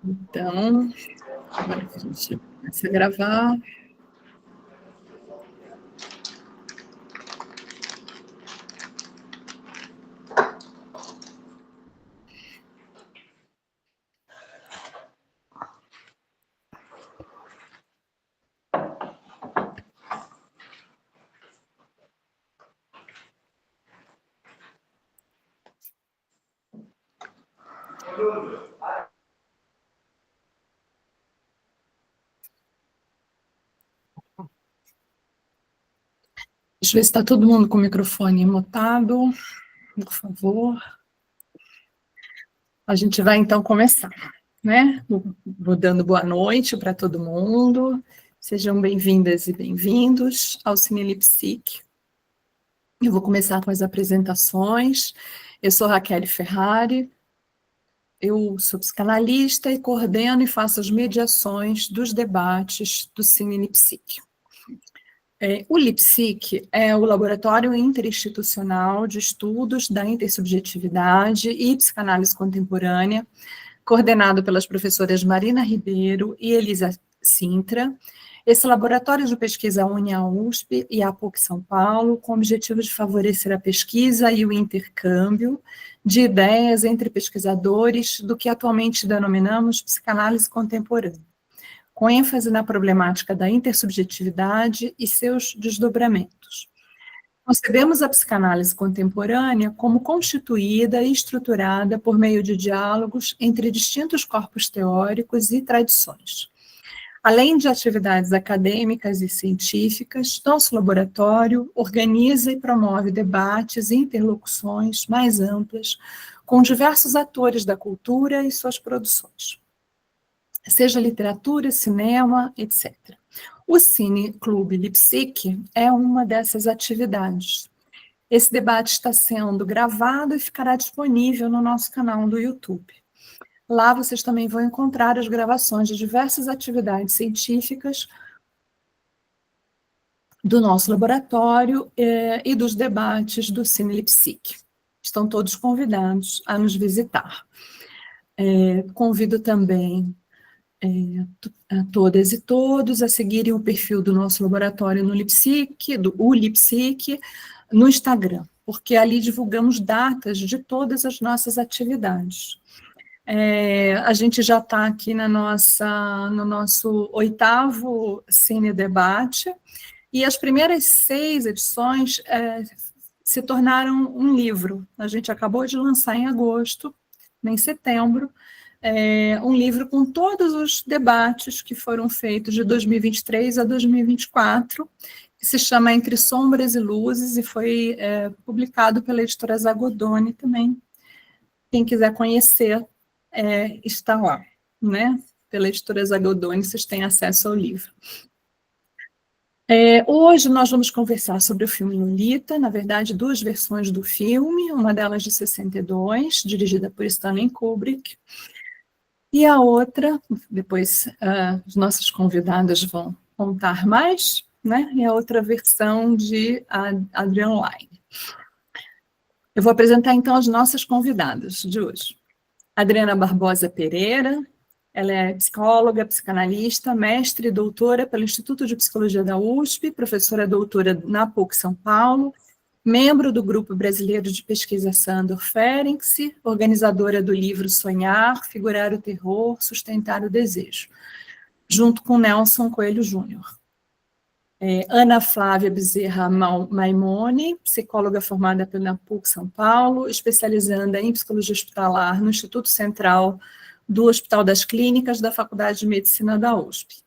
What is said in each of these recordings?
Então, agora que a gente começa a gravar. Deixa eu ver se está todo mundo com o microfone mutado, por favor. A gente vai então começar, né? Vou dando boa noite para todo mundo. Sejam bem-vindas e bem-vindos ao Cinelipsic. Eu vou começar com as apresentações. Eu sou Raquel Ferrari. Eu sou psicanalista e coordeno e faço as mediações dos debates do Cinelipsic. O LIPSIC é o Laboratório Interinstitucional de Estudos da Intersubjetividade e Psicanálise Contemporânea, coordenado pelas professoras Marina Ribeiro e Elisa Sintra. Esse laboratório de pesquisa une a USP e a PUC São Paulo, com o objetivo de favorecer a pesquisa e o intercâmbio de ideias entre pesquisadores do que atualmente denominamos psicanálise contemporânea, com ênfase na problemática da intersubjetividade e seus desdobramentos. Concebemos a psicanálise contemporânea como constituída e estruturada por meio de diálogos entre distintos corpos teóricos e tradições. Além de atividades acadêmicas e científicas, nosso laboratório organiza e promove debates e interlocuções mais amplas com diversos atores da cultura e suas produções, seja literatura, cinema, etc. O Cine Clube Lipsic é uma dessas atividades. Esse debate está sendo gravado e ficará disponível no nosso canal do YouTube. Lá vocês também vão encontrar as gravações de diversas atividades científicas do nosso laboratório e dos debates do Cine Lipsic. Estão todos convidados a nos visitar. Convido também a todas e todos a seguirem o perfil do nosso laboratório no Lipsic, do Lipsic, no Instagram, porque ali divulgamos datas de todas as nossas atividades. A gente já está aqui no nosso 8º Cine Debate, e as primeiras 6 edições se tornaram um livro. A gente acabou de lançar em agosto, em setembro, um livro com todos os debates que foram feitos de 2023 a 2024, que se chama Entre Sombras e Luzes, e foi publicado pela editora Zagodoni também. Quem quiser conhecer, está lá, né? Pela editora Zagodoni, vocês têm acesso ao livro. Hoje nós vamos conversar sobre o filme Lolita, na verdade 2 versões do filme, uma delas de 62, dirigida por Stanley Kubrick, e a outra, depois os nossos convidados vão contar mais, né? E a outra versão de Adrian Lyne. Eu vou apresentar então as nossas convidadas de hoje. Adriana Barbosa Pereira, ela é psicóloga, psicanalista, mestre e doutora pelo Instituto de Psicologia da USP, professora doutora na PUC São Paulo, membro do Grupo Brasileiro de Pesquisa Sandor Ferenczi, organizadora do livro Sonhar, Figurar o Terror, Sustentar o Desejo, junto com Nelson Coelho Júnior. Ana Flávia Bezerra Maimone, psicóloga formada pela PUC São Paulo, especializanda em psicologia hospitalar no Instituto Central do Hospital das Clínicas da Faculdade de Medicina da USP.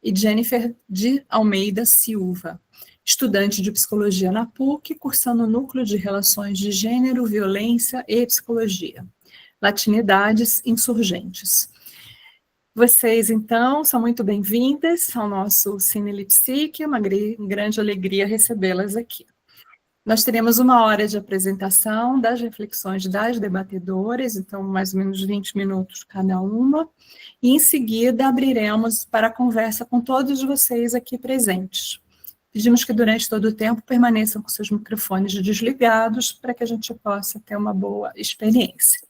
E Jennifer de Almeida Silva, estudante de psicologia na PUC, cursando o Núcleo de Relações de Gênero, Violência e Psicologia, Latinidades Insurgentes. Vocês, então, são muito bem-vindas ao nosso Cine Lipsic, uma grande alegria recebê-las aqui. Nós teremos 1 hora de apresentação das reflexões das debatedoras, então mais ou menos 20 minutos cada uma, e em seguida abriremos para a conversa com todos vocês aqui presentes. Pedimos que durante todo o tempo permaneçam com seus microfones desligados para que a gente possa ter uma boa experiência.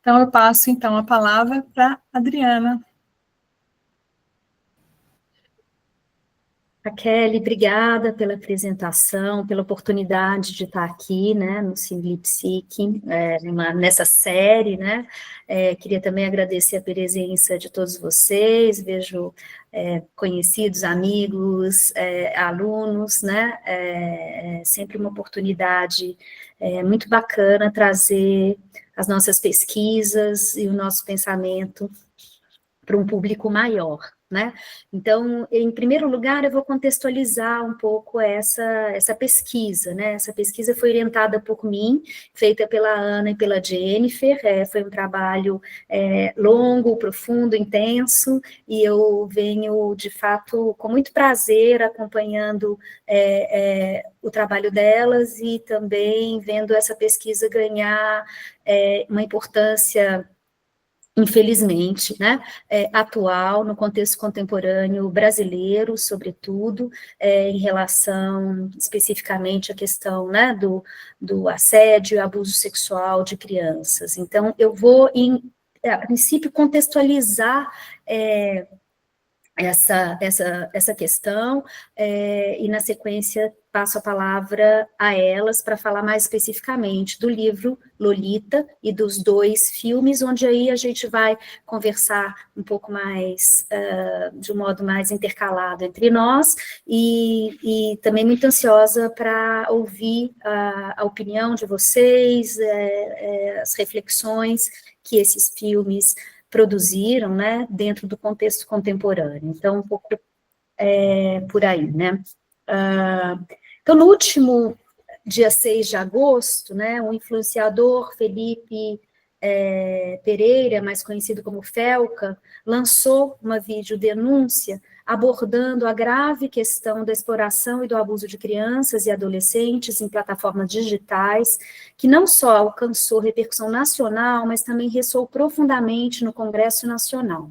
Então, eu passo, então, a palavra para a Adriana. Kelly, obrigada pela apresentação, pela oportunidade de estar aqui, né, no Cine Lipsic, nessa série, né, queria também agradecer a presença de todos vocês, vejo conhecidos, amigos, alunos, né, sempre uma oportunidade muito bacana trazer as nossas pesquisas e o nosso pensamento para um público maior, né? Então, em primeiro lugar, eu vou contextualizar um pouco essa pesquisa, né? Essa pesquisa foi orientada por mim, feita pela Ana e pela Jennifer, foi um trabalho longo, profundo, intenso, e eu venho, de fato, com muito prazer acompanhando o trabalho delas e também vendo essa pesquisa ganhar uma importância, infelizmente, né, atual, no contexto contemporâneo brasileiro, sobretudo, em relação especificamente à questão, né, do assédio e abuso sexual de crianças. Então, eu vou, a princípio, contextualizar essa questão, e na sequência passo a palavra a elas para falar mais especificamente do livro Lolita e dos 2 filmes, onde aí a gente vai conversar um pouco mais, de um modo mais intercalado entre nós, e também muito ansiosa para ouvir a opinião de vocês, as reflexões que esses filmes produziram, né, dentro do contexto contemporâneo. Então, um pouco por aí, né. Então, no último dia 6 de agosto, né, o influenciador Felipe Pereira, mais conhecido como Felca, lançou uma videodenúncia abordando a grave questão da exploração e do abuso de crianças e adolescentes em plataformas digitais, que não só alcançou repercussão nacional, mas também ressoou profundamente no Congresso Nacional.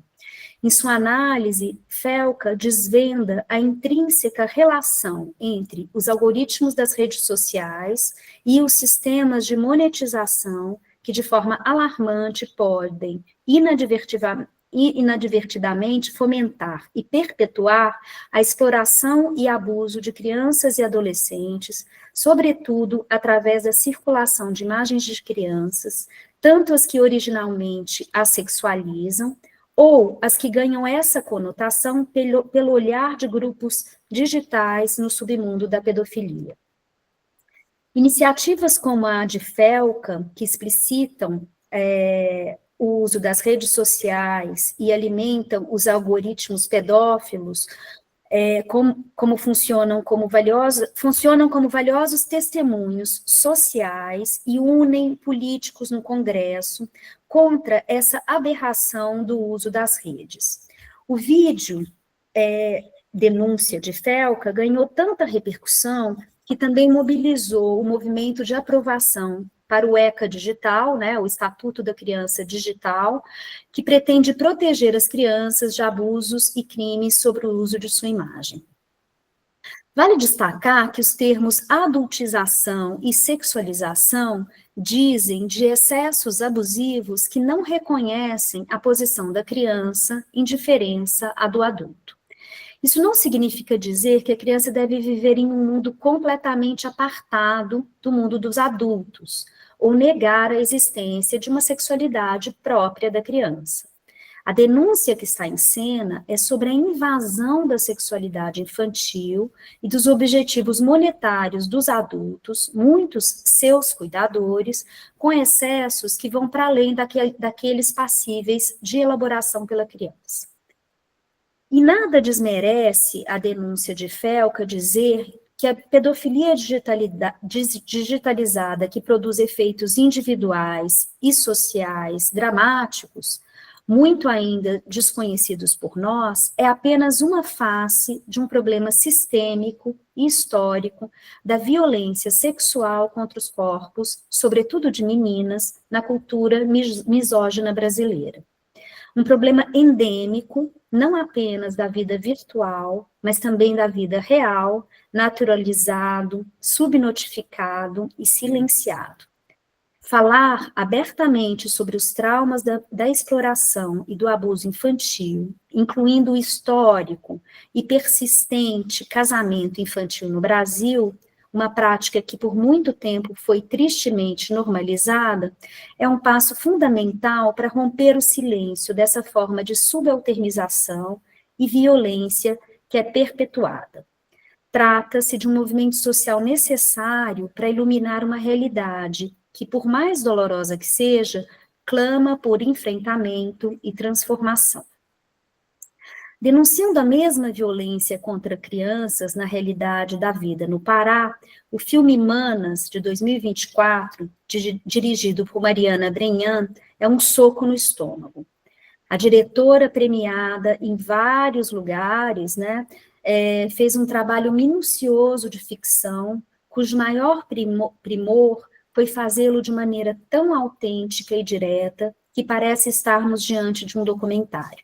Em sua análise, Felca desvenda a intrínseca relação entre os algoritmos das redes sociais e os sistemas de monetização que, de forma alarmante, podem inadvertidamente fomentar e perpetuar a exploração e abuso de crianças e adolescentes, sobretudo através da circulação de imagens de crianças, tanto as que originalmente as sexualizam, ou as que ganham essa conotação pelo olhar de grupos digitais no submundo da pedofilia. Iniciativas como a de Felca, que explicitam o uso das redes sociais e alimentam os algoritmos pedófilos, funcionam como valiosos testemunhos sociais e unem políticos no Congresso contra essa aberração do uso das redes. O vídeo denúncia de Felca ganhou tanta repercussão que também mobilizou o movimento de aprovação para o ECA Digital, né, o Estatuto da Criança Digital, que pretende proteger as crianças de abusos e crimes sobre o uso de sua imagem. Vale destacar que os termos adultização e sexualização dizem de excessos abusivos que não reconhecem a posição da criança em diferença à do adulto. Isso não significa dizer que a criança deve viver em um mundo completamente apartado do mundo dos adultos, ou negar a existência de uma sexualidade própria da criança. A denúncia que está em cena é sobre a invasão da sexualidade infantil e dos objetivos monetários dos adultos, muitos seus cuidadores, com excessos que vão para além daqueles passíveis de elaboração pela criança. E nada desmerece a denúncia de Felca dizer que a pedofilia digitalizada, que produz efeitos individuais e sociais dramáticos, muito ainda desconhecidos por nós, é apenas uma face de um problema sistêmico e histórico da violência sexual contra os corpos, sobretudo de meninas, na cultura misógina brasileira. Um problema endêmico, não apenas da vida virtual, mas também da vida real, naturalizado, subnotificado e silenciado. Falar abertamente sobre os traumas da exploração e do abuso infantil, incluindo o histórico e persistente casamento infantil no Brasil, uma prática que por muito tempo foi tristemente normalizada, é um passo fundamental para romper o silêncio dessa forma de subalternização e violência que é perpetuada. Trata-se de um movimento social necessário para iluminar uma realidade que, por mais dolorosa que seja, clama por enfrentamento e transformação. Denunciando a mesma violência contra crianças na realidade da vida no Pará, o filme Manas, de 2024, dirigido por Mariana Brenhan, é um soco no estômago. A diretora premiada em vários lugares, né, fez um trabalho minucioso de ficção, cujo maior primor foi fazê-lo de maneira tão autêntica e direta que parece estarmos diante de um documentário.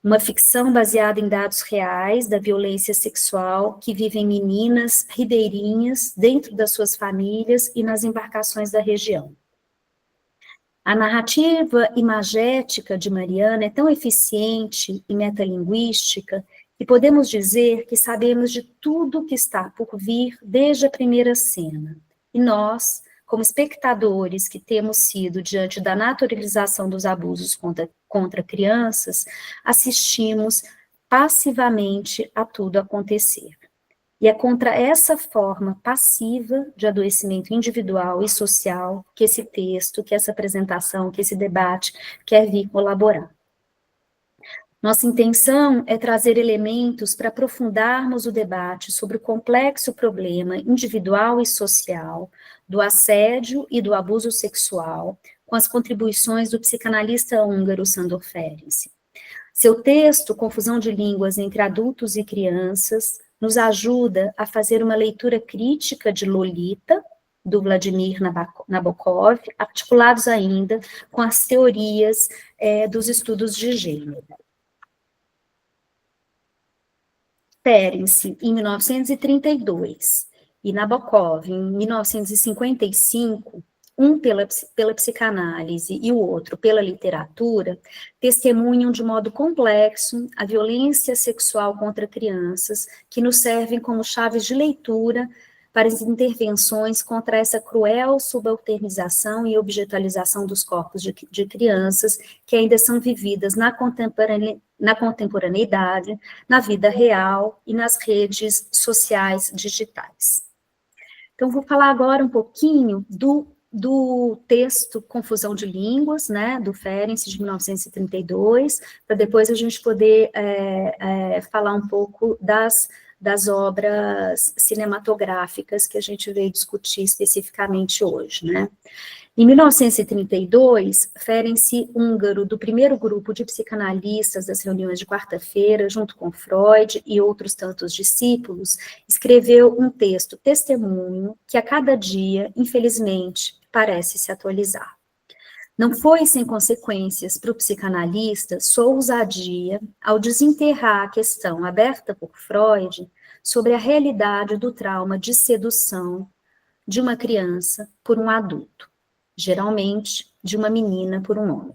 Uma ficção baseada em dados reais da violência sexual que vivem meninas ribeirinhas dentro das suas famílias e nas embarcações da região. A narrativa imagética de Mariana é tão eficiente e metalinguística que podemos dizer que sabemos de tudo que está por vir desde a primeira cena. E nós, como espectadores que temos sido diante da naturalização dos abusos contra crianças, assistimos passivamente a tudo acontecer. E é contra essa forma passiva de adoecimento individual e social que esse texto, que essa apresentação, que esse debate quer vir colaborar. Nossa intenção é trazer elementos para aprofundarmos o debate sobre o complexo problema individual e social do assédio e do abuso sexual, com as contribuições do psicanalista húngaro Sándor Ferenc. Seu texto, Confusão de Línguas entre Adultos e Crianças, nos ajuda a fazer uma leitura crítica de Lolita, do Vladimir Nabokov, articulados ainda com as teorias dos estudos de gênero. Ferenc, em 1932, e Nabokov, em 1955, um pela psicanálise e o outro pela literatura, testemunham de modo complexo a violência sexual contra crianças, que nos servem como chaves de leitura para as intervenções contra essa cruel subalternização e objetualização dos corpos de crianças que ainda são vividas na contemporaneidade, na vida real e nas redes sociais digitais. Então, vou falar agora um pouquinho do texto Confusão de Línguas, né, do Ferenc, de 1932, para depois a gente poder falar um pouco das obras cinematográficas que a gente veio discutir especificamente hoje, né. Em 1932, Ferenc húngaro, do primeiro grupo de psicanalistas das reuniões de quarta-feira, junto com Freud e outros tantos discípulos, escreveu um texto testemunho que a cada dia, infelizmente, parece se atualizar. Não foi sem consequências para o psicanalista sua ousadia ao desenterrar a questão aberta por Freud sobre a realidade do trauma de sedução de uma criança por um adulto, geralmente de uma menina por um homem.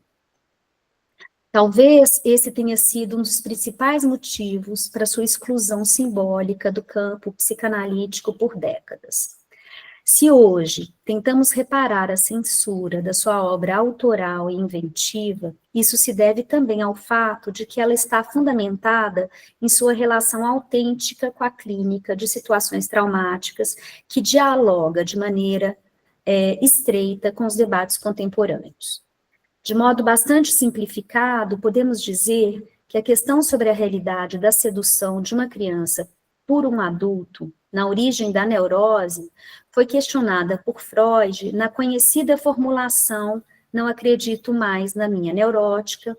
Talvez esse tenha sido um dos principais motivos para sua exclusão simbólica do campo psicanalítico por décadas. Se hoje tentamos reparar a censura da sua obra autoral e inventiva, isso se deve também ao fato de que ela está fundamentada em sua relação autêntica com a clínica de situações traumáticas, que dialoga de maneira estreita com os debates contemporâneos. De modo bastante simplificado, podemos dizer que a questão sobre a realidade da sedução de uma criança por um adulto, na origem da neurose, foi questionada por Freud na conhecida formulação "não acredito mais na minha neurótica",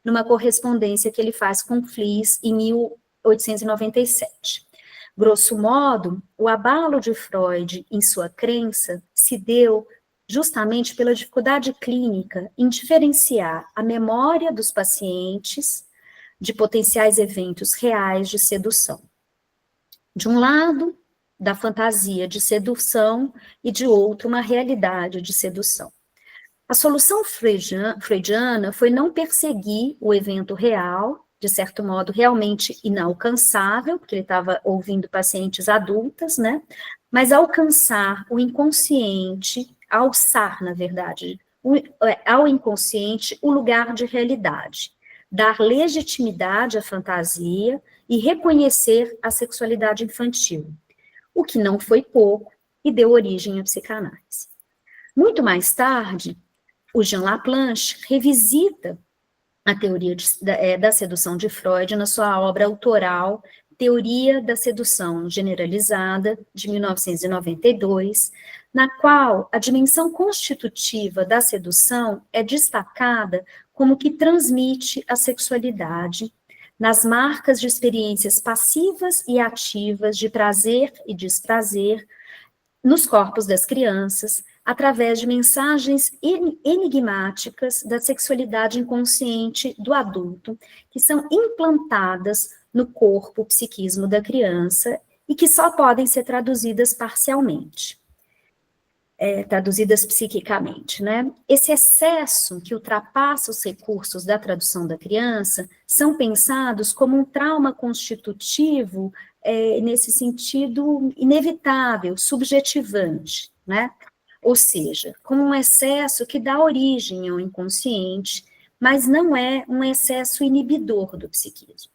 numa correspondência que ele faz com Fliess em 1897. Grosso modo, o abalo de Freud em sua crença se deu justamente pela dificuldade clínica em diferenciar a memória dos pacientes de potenciais eventos reais de sedução. De um lado, da fantasia de sedução e, de outro, uma realidade de sedução. A solução freudiana foi não perseguir o evento real, de certo modo realmente inalcançável, porque ele estava ouvindo pacientes adultas, né? Mas alcançar o inconsciente, alçar, na verdade, ao inconsciente o lugar de realidade, dar legitimidade à fantasia e reconhecer a sexualidade infantil, o que não foi pouco e deu origem à psicanálise. Muito mais tarde, o Jean Laplanche revisita a teoria da sedução de Freud na sua obra autoral Teoria da Sedução Generalizada, de 1992, na qual a dimensão constitutiva da sedução é destacada como que transmite a sexualidade nas marcas de experiências passivas e ativas de prazer e desprazer nos corpos das crianças, através de mensagens enigmáticas da sexualidade inconsciente do adulto, que são implantadas no corpo, psiquismo da criança, e que só podem ser traduzidas parcialmente, traduzidas psiquicamente, né? Esse excesso que ultrapassa os recursos da tradução da criança são pensados como um trauma constitutivo, nesse sentido inevitável, subjetivante, né? Ou seja, como um excesso que dá origem ao inconsciente, mas não é um excesso inibidor do psiquismo.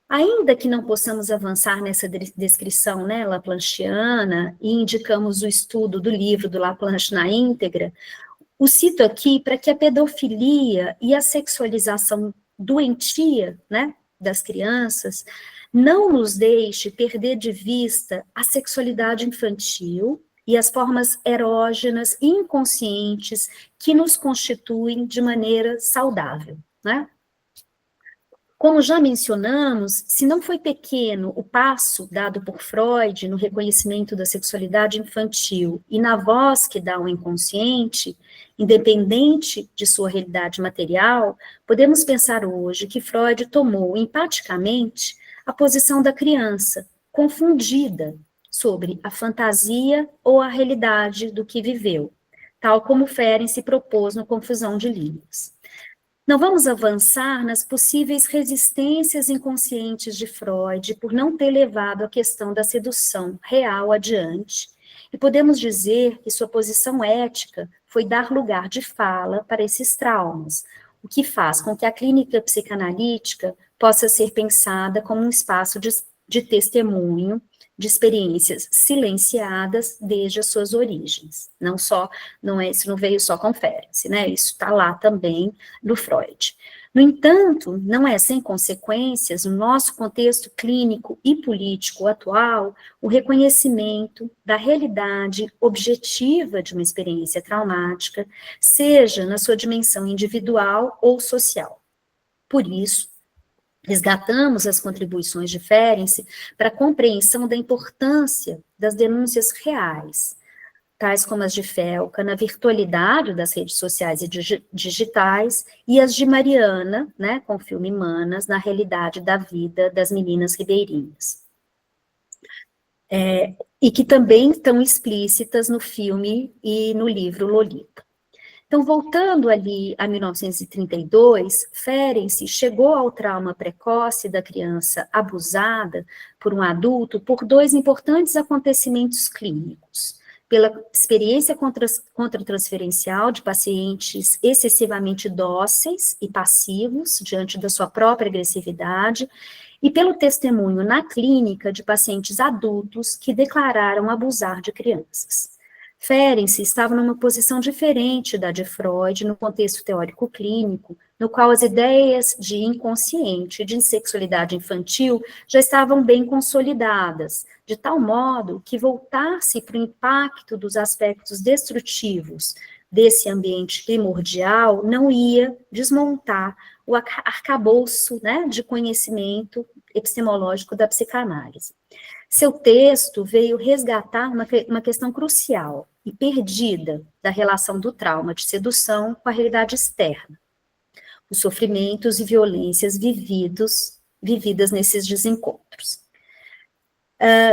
Ainda que não possamos avançar nessa descrição, né, laplanchiana, e indicamos o estudo do livro do Laplanche na íntegra, o cito aqui para que a pedofilia e a sexualização doentia, né, das crianças não nos deixe perder de vista a sexualidade infantil e as formas erógenas e inconscientes que nos constituem de maneira saudável, né? Como já mencionamos, se não foi pequeno o passo dado por Freud no reconhecimento da sexualidade infantil e na voz que dá ao inconsciente, independente de sua realidade material, podemos pensar hoje que Freud tomou empaticamente a posição da criança, confundida sobre a fantasia ou a realidade do que viveu, tal como Ferenczi se propôs no Confusão de Línguas. Não vamos avançar nas possíveis resistências inconscientes de Freud por não ter levado a questão da sedução real adiante, e podemos dizer que sua posição ética foi dar lugar de fala para esses traumas, o que faz com que a clínica psicanalítica possa ser pensada como um espaço de testemunho de experiências silenciadas desde as suas origens. Isso não veio só com Ferenczi, né? Isso está lá também no Freud. No entanto, não é sem consequências, no nosso contexto clínico e político atual, o reconhecimento da realidade objetiva de uma experiência traumática, seja na sua dimensão individual ou social. Por isso, resgatamos as contribuições de Ferenczi para a compreensão da importância das denúncias reais, tais como as de Felca, na virtualidade das redes sociais e digitais, e as de Mariana, né, com o filme Manas, na realidade da vida das meninas ribeirinhas. E que também estão explícitas no filme e no livro Lolita. Então, voltando ali a 1932, Ferenczi chegou ao trauma precoce da criança abusada por um adulto por dois importantes acontecimentos clínicos. Pela experiência contratransferencial de pacientes excessivamente dóceis e passivos diante da sua própria agressividade, e pelo testemunho na clínica de pacientes adultos que declararam abusar de crianças. Ferenczi estava numa posição diferente da de Freud no contexto teórico clínico, no qual as ideias de inconsciente e de sexualidade infantil já estavam bem consolidadas, de tal modo que voltar-se para o impacto dos aspectos destrutivos desse ambiente primordial não ia desmontar o arcabouço, né, de conhecimento epistemológico da psicanálise. Seu texto veio resgatar uma questão crucial e perdida da relação do trauma de sedução com a realidade externa, os sofrimentos e violências vividas nesses desencontros.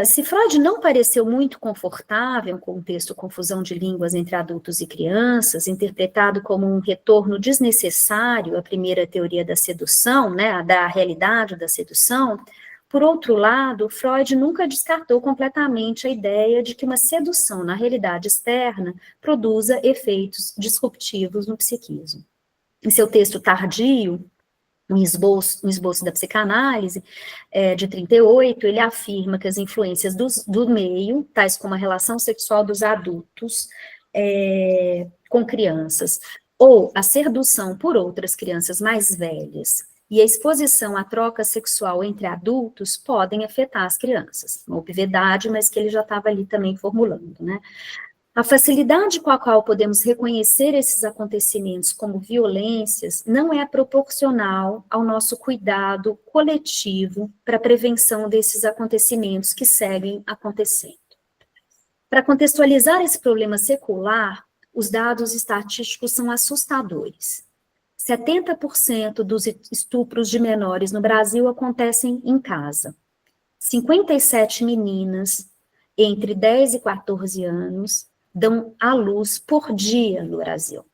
Se Freud não pareceu muito confortável com o texto Confusão de Línguas entre Adultos e Crianças, interpretado como um retorno desnecessário à primeira teoria da sedução, né, da realidade da sedução, por outro lado, Freud nunca descartou completamente a ideia de que uma sedução na realidade externa produza efeitos disruptivos no psiquismo. Em seu texto tardio, um esboço da psicanálise, de 38, ele afirma que as influências do meio, tais como a relação sexual dos adultos com crianças, ou a sedução por outras crianças mais velhas, e a exposição à troca sexual entre adultos podem afetar as crianças. Uma obviedade, mas que ele já estava ali também formulando, né? A facilidade com a qual podemos reconhecer esses acontecimentos como violências não é proporcional ao nosso cuidado coletivo para a prevenção desses acontecimentos que seguem acontecendo. Para contextualizar esse problema secular, os dados estatísticos são assustadores. 70% dos estupros de menores no Brasil acontecem em casa. 57 meninas entre 10 e 14 anos dão à luz por dia no Brasil.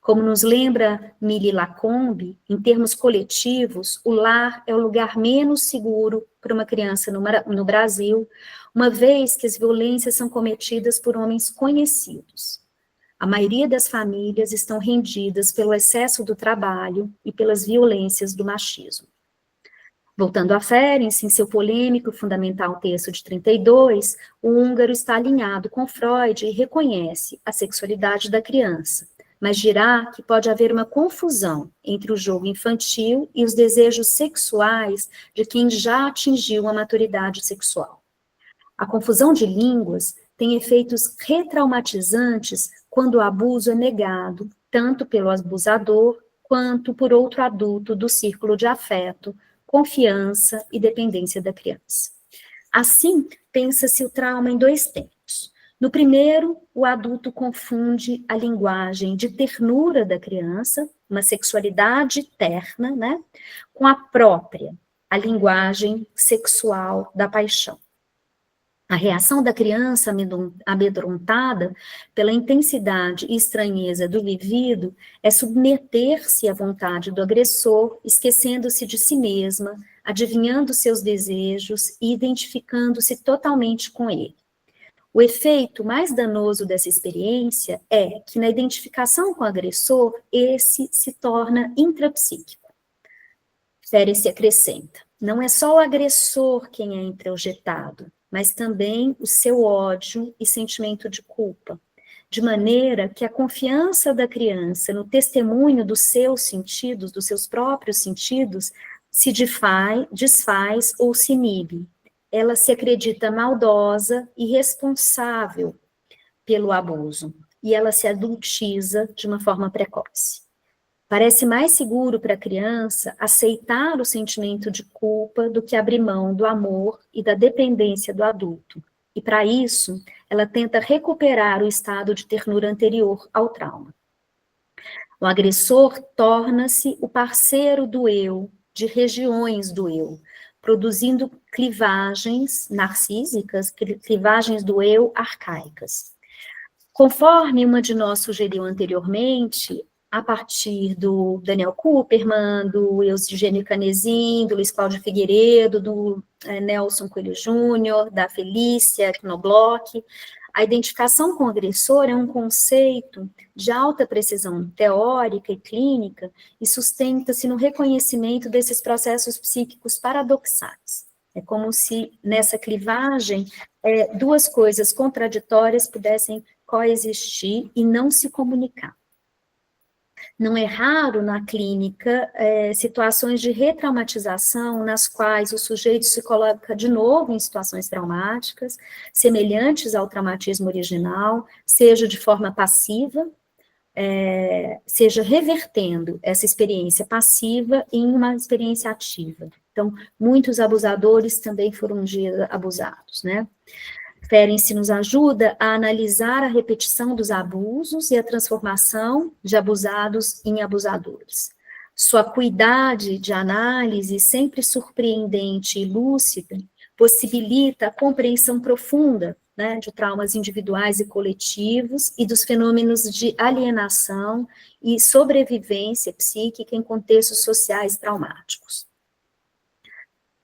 Como nos lembra Mili Lacombe, em termos coletivos, o lar é o lugar menos seguro para uma criança no Brasil, uma vez que as violências são cometidas por homens conhecidos. A maioria das famílias estão rendidas pelo excesso do trabalho e pelas violências do machismo. Voltando a Ferenc, em seu polêmico e fundamental texto de 32, o húngaro está alinhado com Freud e reconhece a sexualidade da criança, mas dirá que pode haver uma confusão entre o jogo infantil e os desejos sexuais de quem já atingiu a maturidade sexual. A confusão de línguas tem efeitos retraumatizantes quando o abuso é negado, tanto pelo abusador quanto por outro adulto do círculo de afeto, confiança e dependência da criança. Assim, pensa-se o trauma em dois tempos. No primeiro, o adulto confunde a linguagem de ternura da criança, uma sexualidade terna, né, com a própria, a linguagem sexual da paixão. A reação da criança amedrontada pela intensidade e estranheza do vivido é submeter-se à vontade do agressor, esquecendo-se de si mesma, adivinhando seus desejos e identificando-se totalmente com ele. O efeito mais danoso dessa experiência é que, na identificação com o agressor, esse se torna intrapsíquico. Ferenc acrescenta: não é só o agressor quem é introjetado, mas também o seu ódio e sentimento de culpa, de maneira que a confiança da criança no testemunho dos seus sentidos, dos seus próprios sentidos, se desfaz ou se inibe. Ela se acredita maldosa e responsável pelo abuso, e ela se adultiza de uma forma precoce. Parece mais seguro para a criança aceitar o sentimento de culpa do que abrir mão do amor e da dependência do adulto. E para isso, ela tenta recuperar o estado de ternura anterior ao trauma. O agressor torna-se o parceiro do eu, de regiões do eu, produzindo clivagens narcísicas, clivagens do eu arcaicas. Conforme uma de nós sugeriu anteriormente, a partir do Daniel Kuperman, do Eugênio Canesim, do Luiz Cláudio Figueiredo, do Nelson Coelho Júnior, da Felícia Knobloch, a identificação com o agressor é um conceito de alta precisão teórica e clínica e sustenta-se no reconhecimento desses processos psíquicos paradoxais. É como se nessa clivagem duas coisas contraditórias pudessem coexistir e não se comunicar. Não é raro na clínica situações de retraumatização nas quais o sujeito se coloca de novo em situações traumáticas, semelhantes ao traumatismo original, seja de forma passiva, seja revertendo essa experiência passiva em uma experiência ativa. Então, muitos abusadores também foram um dia abusados, né? Ferenc nos ajuda a analisar a repetição dos abusos e a transformação de abusados em abusadores. Sua acuidade de análise, sempre surpreendente e lúcida, possibilita a compreensão profunda, né, de traumas individuais e coletivos e dos fenômenos de alienação e sobrevivência psíquica em contextos sociais traumáticos.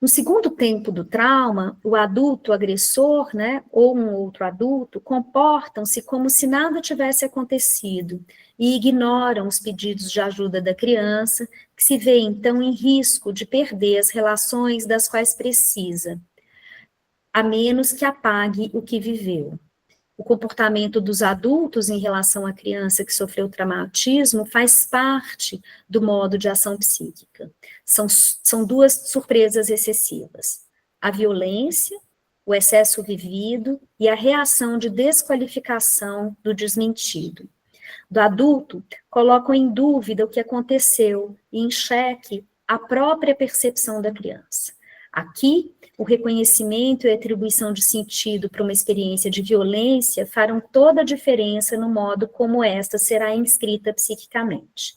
No segundo tempo do trauma, o adulto agressor, né, ou um outro adulto, comportam-se como se nada tivesse acontecido e ignoram os pedidos de ajuda da criança, que se vê então em risco de perder as relações das quais precisa, a menos que apague o que viveu. O comportamento dos adultos em relação à criança que sofreu traumatismo faz parte do modo de ação psíquica. São duas surpresas excessivas: a violência, o excesso vivido e a reação de desqualificação do desmentido. Do adulto, colocam em dúvida o que aconteceu e em xeque a própria percepção da criança. Aqui, o reconhecimento e a atribuição de sentido para uma experiência de violência farão toda a diferença no modo como esta será inscrita psiquicamente.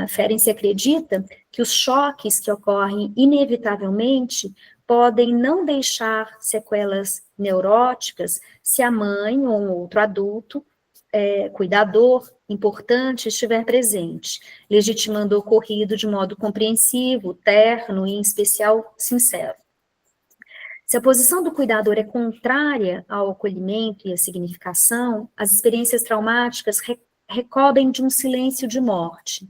Ferenczi acredita que os choques que ocorrem inevitavelmente podem não deixar sequelas neuróticas se a mãe ou um outro adulto, cuidador, importante, estiver presente, legitimando o ocorrido de modo compreensivo, terno e, em especial, sincero. Se a posição do cuidador é contrária ao acolhimento e à significação, as experiências traumáticas recobrem de um silêncio de morte.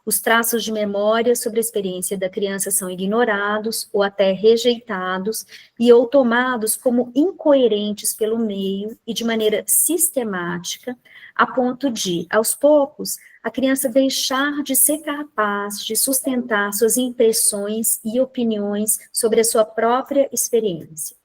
Os traços de memória sobre a experiência da criança são ignorados ou até rejeitados e ou tomados como incoerentes pelo meio e de maneira sistemática, a ponto de, aos poucos, a criança deixar de ser capaz de sustentar suas impressões e opiniões sobre a sua própria experiência.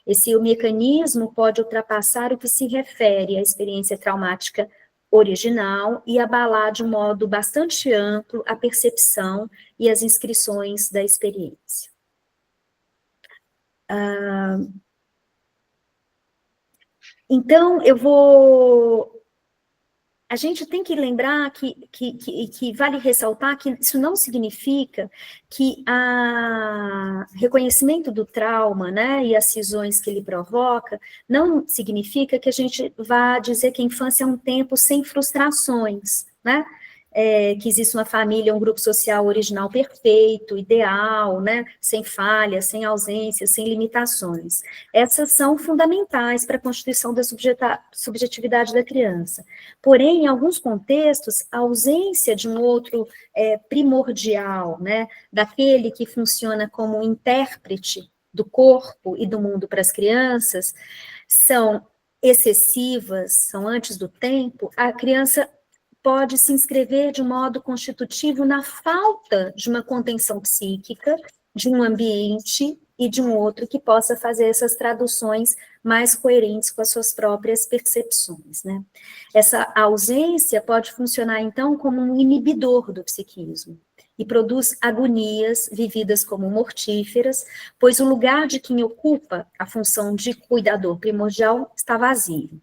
Esse mecanismo pode ultrapassar o que se refere à experiência traumática original e abalar de um modo bastante amplo a percepção e as inscrições da experiência. Então, a gente tem que lembrar que vale ressaltar que isso não significa que o reconhecimento do trauma, né, e as cisões que ele provoca, não significa que a gente vá dizer que a infância é um tempo sem frustrações, né, que existe uma família, um grupo social original perfeito, ideal, né, sem falhas, sem ausências, sem limitações. Essas são fundamentais para a constituição da subjetividade da criança. Porém, em alguns contextos, a ausência de um outro primordial, né, daquele que funciona como intérprete do corpo e do mundo para as crianças, são excessivas, são antes do tempo, a criança pode se inscrever de um modo constitutivo na falta de uma contenção psíquica, de um ambiente e de um outro que possa fazer essas traduções mais coerentes com as suas próprias percepções, né? Essa ausência pode funcionar, então, como um inibidor do psiquismo e produz agonias vividas como mortíferas, pois o lugar de quem ocupa a função de cuidador primordial está vazio.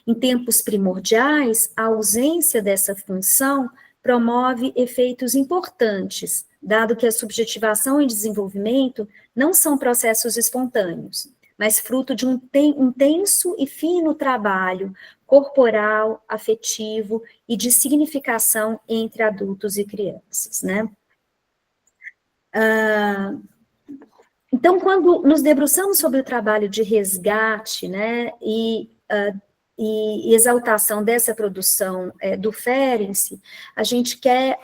Em tempos primordiais, a ausência dessa função promove efeitos importantes, dado que a subjetivação e desenvolvimento não são processos espontâneos, mas fruto de um intenso e fino trabalho corporal, afetivo e de significação entre adultos e crianças, né? Então, quando nos debruçamos sobre o trabalho de resgate, né, e exaltação dessa produção do Ferenczi, a gente quer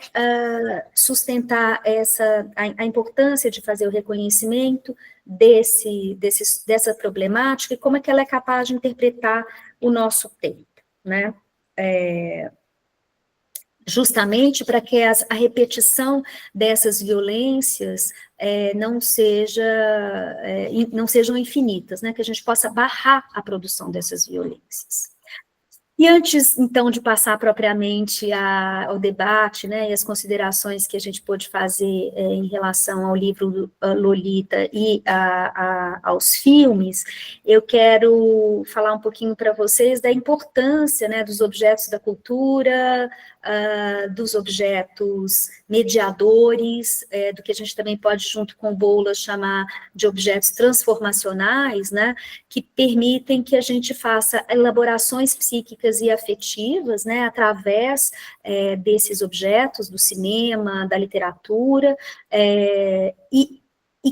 sustentar a importância de fazer o reconhecimento dessa problemática e como é que ela é capaz de interpretar o nosso tempo, né? Justamente para que a repetição dessas violências não sejam infinitas, né? Que a gente possa barrar a produção dessas violências. E antes, então, de passar propriamente ao debate, né, e as considerações que a gente pôde fazer em relação ao livro Lolita e aos filmes, eu quero falar um pouquinho para vocês da importância, né, dos objetos da cultura dos objetos mediadores, do que a gente também pode, junto com o Boulas, chamar de objetos transformacionais, né, que permitem que a gente faça elaborações psíquicas e afetivas, né, através desses objetos, do cinema, da literatura, e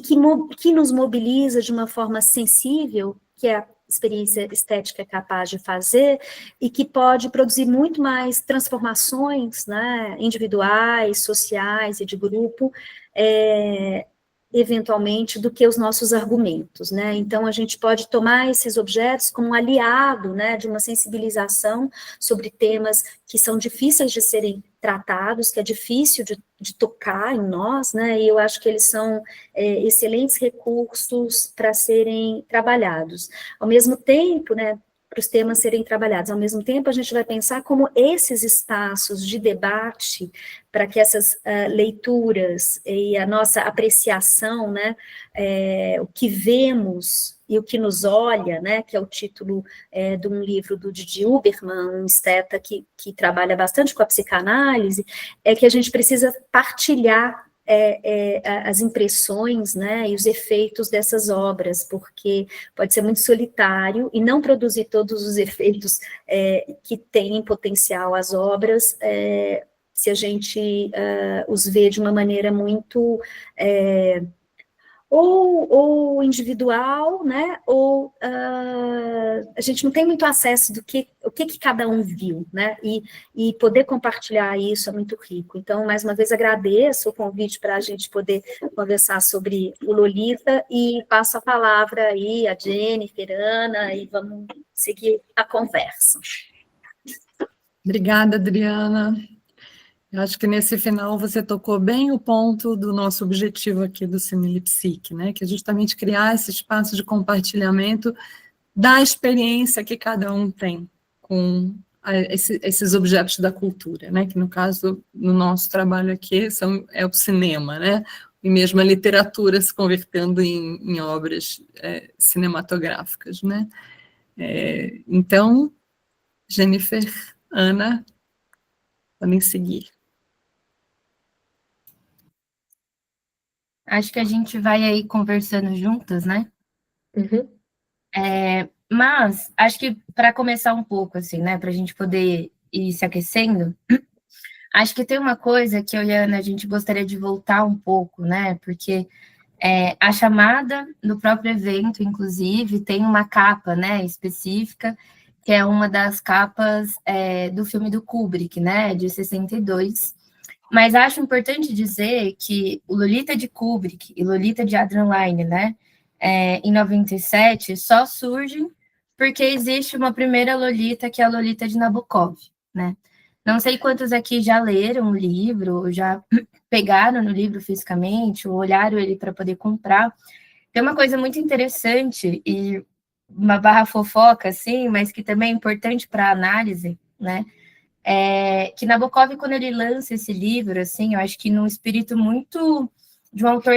que nos mobiliza de uma forma sensível, que é a experiência estética é capaz de fazer, e que pode produzir muito mais transformações, né, individuais, sociais e de grupo, eventualmente, do que os nossos argumentos, né? Então, a gente pode tomar esses objetos como um aliado, né, de uma sensibilização sobre temas que são difíceis de serem tratados, que é difícil de tocar em nós, né? E eu acho que eles são excelentes recursos para serem trabalhados. Ao mesmo tempo, né, para os temas serem trabalhados. Ao mesmo tempo, a gente vai pensar como esses espaços de debate, para que essas leituras e a nossa apreciação, né, o que vemos e o que nos olha, né, que é o título de um livro do Didi Huberman, um esteta que trabalha bastante com a psicanálise, é que a gente precisa partilhar as impressões, né, e os efeitos dessas obras, porque pode ser muito solitário e não produzir todos os efeitos que têm potencial as obras, se a gente os vê de uma maneira muito ou individual, né, ou a gente não tem muito acesso do o que cada um viu, né, e poder compartilhar isso é muito rico. Então, mais uma vez, agradeço o convite para a gente poder conversar sobre o Lolita, e passo a palavra aí a Jennifer, Ana, e vamos seguir a conversa. Obrigada, Adriana. Eu acho que nesse final você tocou bem o ponto do nosso objetivo aqui do Cinelipsic, né, que é justamente criar esse espaço de compartilhamento da experiência que cada um tem com esses objetos da cultura, né, que no caso, no nosso trabalho aqui, é o cinema, né, e mesmo a literatura se convertendo em obras cinematográficas, né. Então, Jennifer, Ana, podem seguir. Acho que a gente vai aí conversando juntas, né? Uhum. Mas acho que para começar um pouco, assim, né? Para a gente poder ir se aquecendo, acho que tem uma coisa que eu e a Ana, a gente gostaria de voltar um pouco, né? Porque a chamada do próprio evento, inclusive, tem uma capa, né, específica, que é uma das capas do filme do Kubrick, né? De 62. Mas acho importante dizer que o Lolita de Kubrick e Lolita de Adrian Lyne, né, em 97, só surgem porque existe uma primeira Lolita, que é a Lolita de Nabokov, né? Não sei quantos aqui já leram o livro, já pegaram no livro fisicamente, ou olharam ele para poder comprar. Tem uma coisa muito interessante, e uma barra fofoca, assim, mas que também é importante para a análise, né? Que Nabokov, quando ele lança esse livro, assim, eu acho que num espírito muito de um autor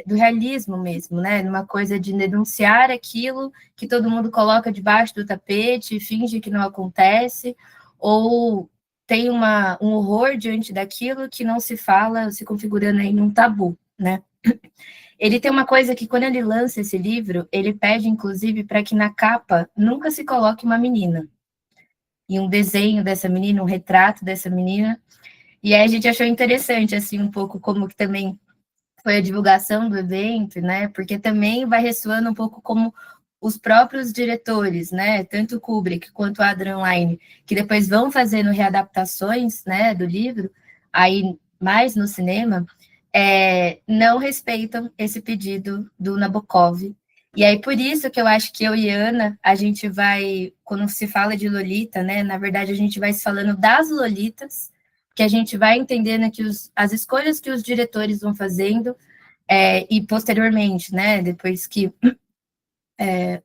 do realismo mesmo, né? Numa coisa de denunciar aquilo que todo mundo coloca debaixo do tapete e finge que não acontece, ou tem um horror diante daquilo que não se fala, se configurando aí num tabu, né? Ele tem uma coisa que, quando ele lança esse livro, ele pede, inclusive, para que na capa nunca se coloque uma menina. E um desenho dessa menina, um retrato dessa menina. E aí a gente achou interessante, assim, um pouco como que também foi a divulgação do evento, né? Porque também vai ressoando um pouco como os próprios diretores, né? Tanto o Kubrick quanto o Adrian Lyne, que depois vão fazendo readaptações, né, do livro, aí mais no cinema, não respeitam esse pedido do Nabokov. E aí, por isso que eu acho que eu e Ana, a gente vai, quando se fala de Lolita, né, na verdade, a gente vai se falando das Lolitas, que a gente vai entendendo que as escolhas que os diretores vão fazendo, e posteriormente, né, depois que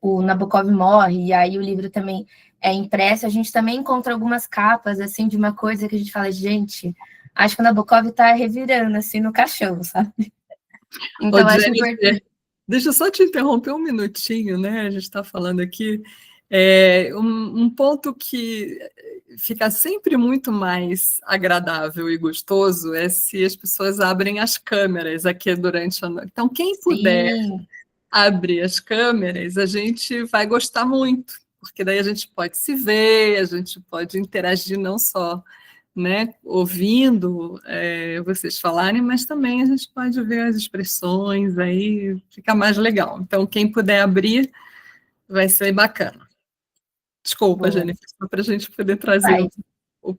o Nabokov morre, e aí o livro também é impresso, a gente também encontra algumas capas, assim, de uma coisa que a gente fala, gente, acho que o Nabokov está revirando, assim, no caixão, sabe? Então, acho importante. Deixa eu só te interromper um minutinho, né? A gente está falando aqui. Um ponto que fica sempre muito mais agradável e gostoso é se as pessoas abrem as câmeras aqui durante a noite. Então, quem puder Sim, abrir as câmeras, a gente vai gostar muito, porque daí a gente pode se ver, a gente pode interagir não só, né, ouvindo vocês falarem, mas também a gente pode ver as expressões, aí fica mais legal. Então, quem puder abrir, vai ser bacana. Desculpa, boa. Jennifer, só para a gente poder trazer Vai.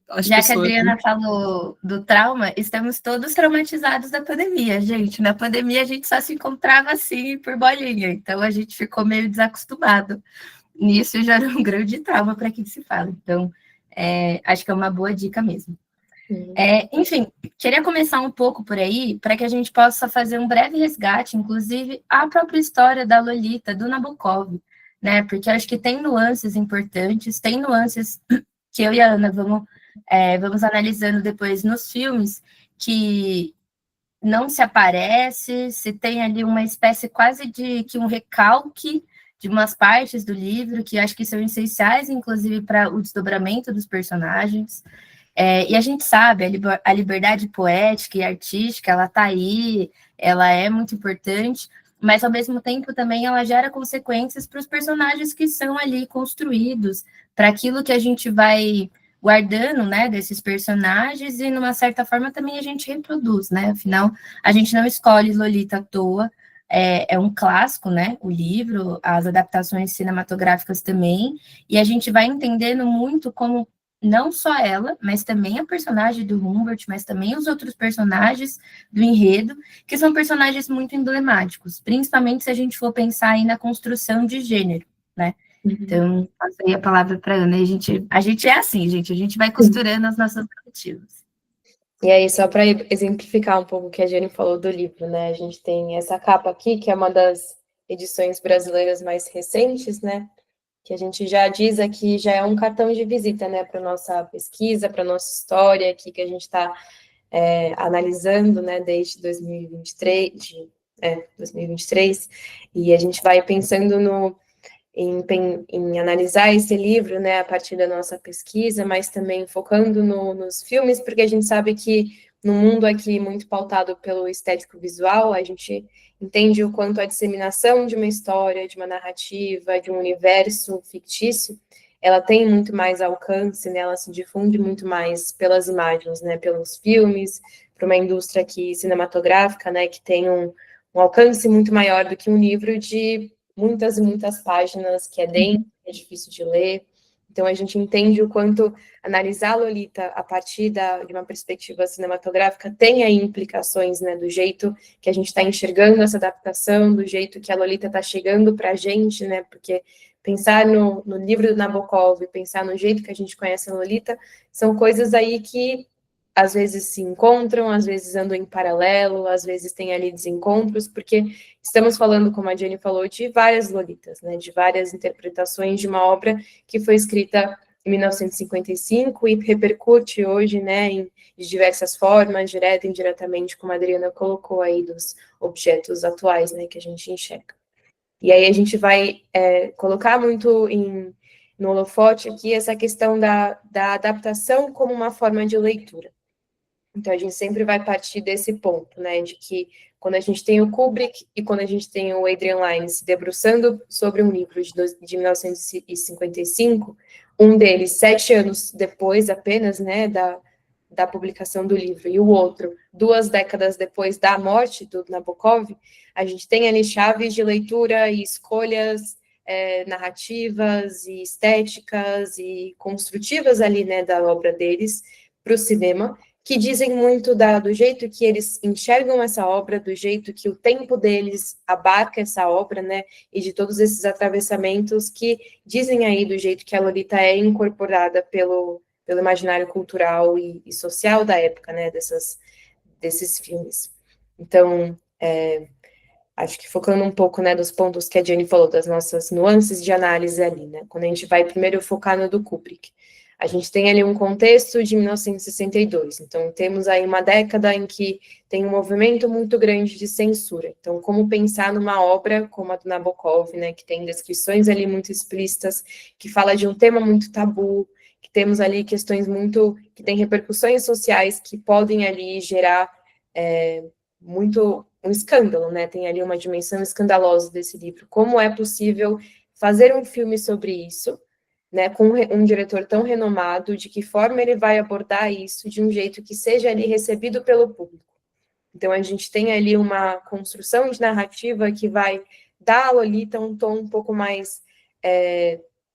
as Já que a pessoas. Adriana falou do trauma, estamos todos traumatizados da pandemia, gente. Na pandemia a gente só se encontrava assim por bolinha, então a gente ficou meio desacostumado. Nisso já era um grande trauma para quem se fala. Então, acho que é uma boa dica mesmo. Enfim, queria começar um pouco por aí, para que a gente possa fazer um breve resgate, inclusive, a própria história da Lolita, do Nabokov, né? Porque acho que tem nuances importantes, tem nuances que eu e a Ana vamos analisando depois nos filmes, que não se aparece, se tem ali uma espécie quase de que um recalque de umas partes do livro, que acho que são essenciais, inclusive, para o desdobramento dos personagens. E a gente sabe, a liberdade poética e artística, ela está aí, ela é muito importante, mas, ao mesmo tempo, também ela gera consequências para os personagens que são ali construídos, para aquilo que a gente vai guardando, né, desses personagens, e, numa certa forma, também a gente reproduz, né? Afinal, a gente não escolhe Lolita à toa, é um clássico, né, o livro, as adaptações cinematográficas também, e a gente vai entendendo muito como não só ela, mas também a personagem do Humbert, mas também os outros personagens do enredo, que são personagens muito emblemáticos, principalmente se a gente for pensar aí na construção de gênero, né? Então, passei a palavra para a Ana. A gente é assim, gente, a gente vai costurando as nossas narrativas. E aí, só para exemplificar um pouco o que a Jenny falou do livro, né? A gente tem essa capa aqui, que é uma das edições brasileiras mais recentes, né? Que a gente já diz aqui, já é um cartão de visita, né? Para nossa pesquisa, para nossa história aqui, que a gente está analisando, né? Desde 2023, e a gente vai pensando em analisar esse livro, né, a partir da nossa pesquisa, mas também focando nos filmes, porque a gente sabe que no mundo aqui muito pautado pelo estético visual, a gente entende o quanto a disseminação de uma história, de uma narrativa, de um universo fictício, ela tem muito mais alcance, né, ela se difunde muito mais pelas imagens, né, pelos filmes, para uma indústria aqui cinematográfica, né, que tem um alcance muito maior do que um livro de muitas e muitas páginas, que é denso, é difícil de ler. Então, a gente entende o quanto analisar a Lolita a partir de uma perspectiva cinematográfica tem aí implicações, né, do jeito que a gente está enxergando essa adaptação, do jeito que a Lolita está chegando para a gente, né, porque pensar no livro do Nabokov e pensar no jeito que a gente conhece a Lolita são coisas aí que às vezes se encontram, às vezes andam em paralelo, às vezes tem ali desencontros, porque estamos falando, como a Jenny falou, de várias Lolitas, né, de várias interpretações de uma obra que foi escrita em 1955 e repercute hoje, né, de diversas formas, direta e indiretamente, como a Adriana colocou aí, dos objetos atuais, né, que a gente enxerga. E aí a gente vai colocar muito no holofote aqui essa questão da adaptação como uma forma de leitura. Então, a gente sempre vai partir desse ponto, né, de que quando a gente tem o Kubrick e quando a gente tem o Adrian Lyne se debruçando sobre um livro de 1955, um deles 7 anos depois apenas, né, da publicação do livro, e o outro 2 décadas depois da morte do Nabokov, a gente tem ali chaves de leitura e escolhas narrativas e estéticas e construtivas ali, né, da obra deles para o cinema, que dizem muito do jeito que eles enxergam essa obra, do jeito que o tempo deles abarca essa obra, né, e de todos esses atravessamentos que dizem aí do jeito que a Lolita é incorporada pelo imaginário cultural e social da época, né, desses filmes. Então, acho que focando um pouco, né, dos pontos que a Jenny falou, das nossas nuances de análise ali, né, quando a gente vai primeiro focar no do Kubrick. A gente tem ali um contexto de 1962, então temos aí uma década em que tem um movimento muito grande de censura. Então, como pensar numa obra como a do Nabokov, né, que tem descrições ali muito explícitas, que fala de um tema muito tabu, que temos ali questões que têm repercussões sociais que podem ali gerar muito um escândalo, né? Tem ali uma dimensão escandalosa desse livro. Como é possível fazer um filme sobre isso, né, com um diretor tão renomado, de que forma ele vai abordar isso de um jeito que seja ali recebido pelo público. Então, a gente tem ali uma construção de narrativa que vai dar a Lolita um tom um pouco mais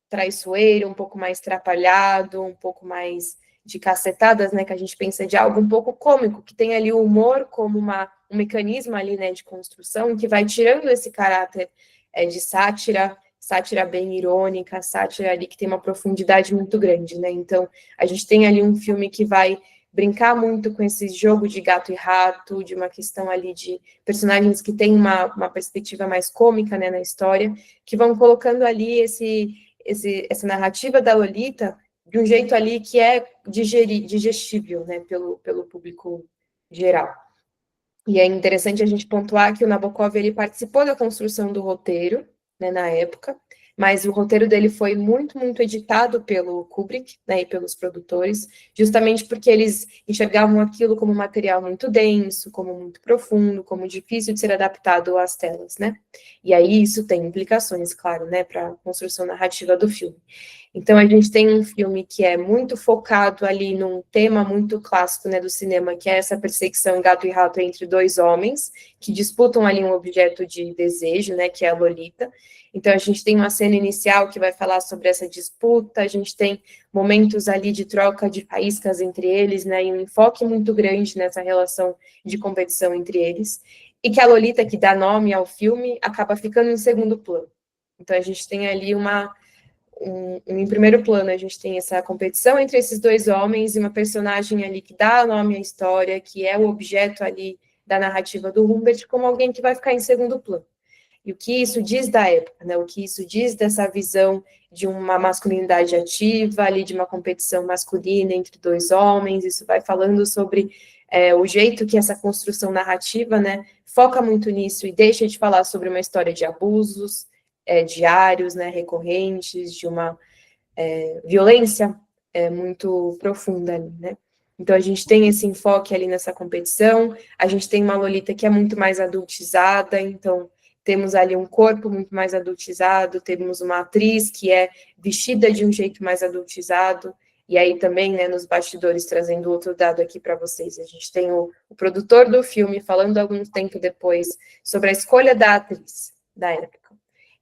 traiçoeiro, um pouco mais trapalhado, um pouco mais de cacetadas, né, que a gente pensa de algo um pouco cômico, que tem ali o humor como um mecanismo ali, né, de construção, que vai tirando esse caráter de sátira bem irônica, sátira ali que tem uma profundidade muito grande, né? Então, a gente tem ali um filme que vai brincar muito com esse jogo de gato e rato, de uma questão ali de personagens que têm uma perspectiva mais cômica, né, na história, que vão colocando ali essa narrativa da Lolita de um jeito ali que é digestível, né, pelo público geral. E é interessante a gente pontuar que o Nabokov, ele participou da construção do roteiro, né, na época, mas o roteiro dele foi muito, muito editado pelo Kubrick, né, e pelos produtores, justamente porque eles enxergavam aquilo como material muito denso, como muito profundo, como difícil de ser adaptado às telas, né? E aí isso tem implicações, claro, né, para a construção narrativa do filme. Então, a gente tem um filme que é muito focado ali num tema muito clássico, né, do cinema, que é essa perseguição gato e rato entre dois homens, que disputam ali um objeto de desejo, né, que é a Lolita. Então, a gente tem uma cena inicial que vai falar sobre essa disputa, a gente tem momentos ali de troca de faíscas entre eles, né, e um enfoque muito grande nessa relação de competição entre eles, e que a Lolita, que dá nome ao filme, acaba ficando em segundo plano. Então, a gente tem ali em primeiro plano, a gente tem essa competição entre esses dois homens e uma personagem ali que dá nome à história, que é o objeto ali da narrativa do Humbert, como alguém que vai ficar em segundo plano. E o que isso diz da época, né? O que isso diz dessa visão de uma masculinidade ativa, ali de uma competição masculina entre dois homens, isso vai falando sobre o jeito que essa construção narrativa, né, foca muito nisso e deixa de falar sobre uma história de abusos, diários, né, recorrentes, de uma violência muito profunda ali, né? Então, a gente tem esse enfoque ali nessa competição, a gente tem uma Lolita que é muito mais adultizada, então, temos ali um corpo muito mais adultizado, temos uma atriz que é vestida de um jeito mais adultizado, e aí também, né, nos bastidores, trazendo outro dado aqui para vocês, a gente tem o produtor do filme falando algum tempo depois sobre a escolha da atriz da época.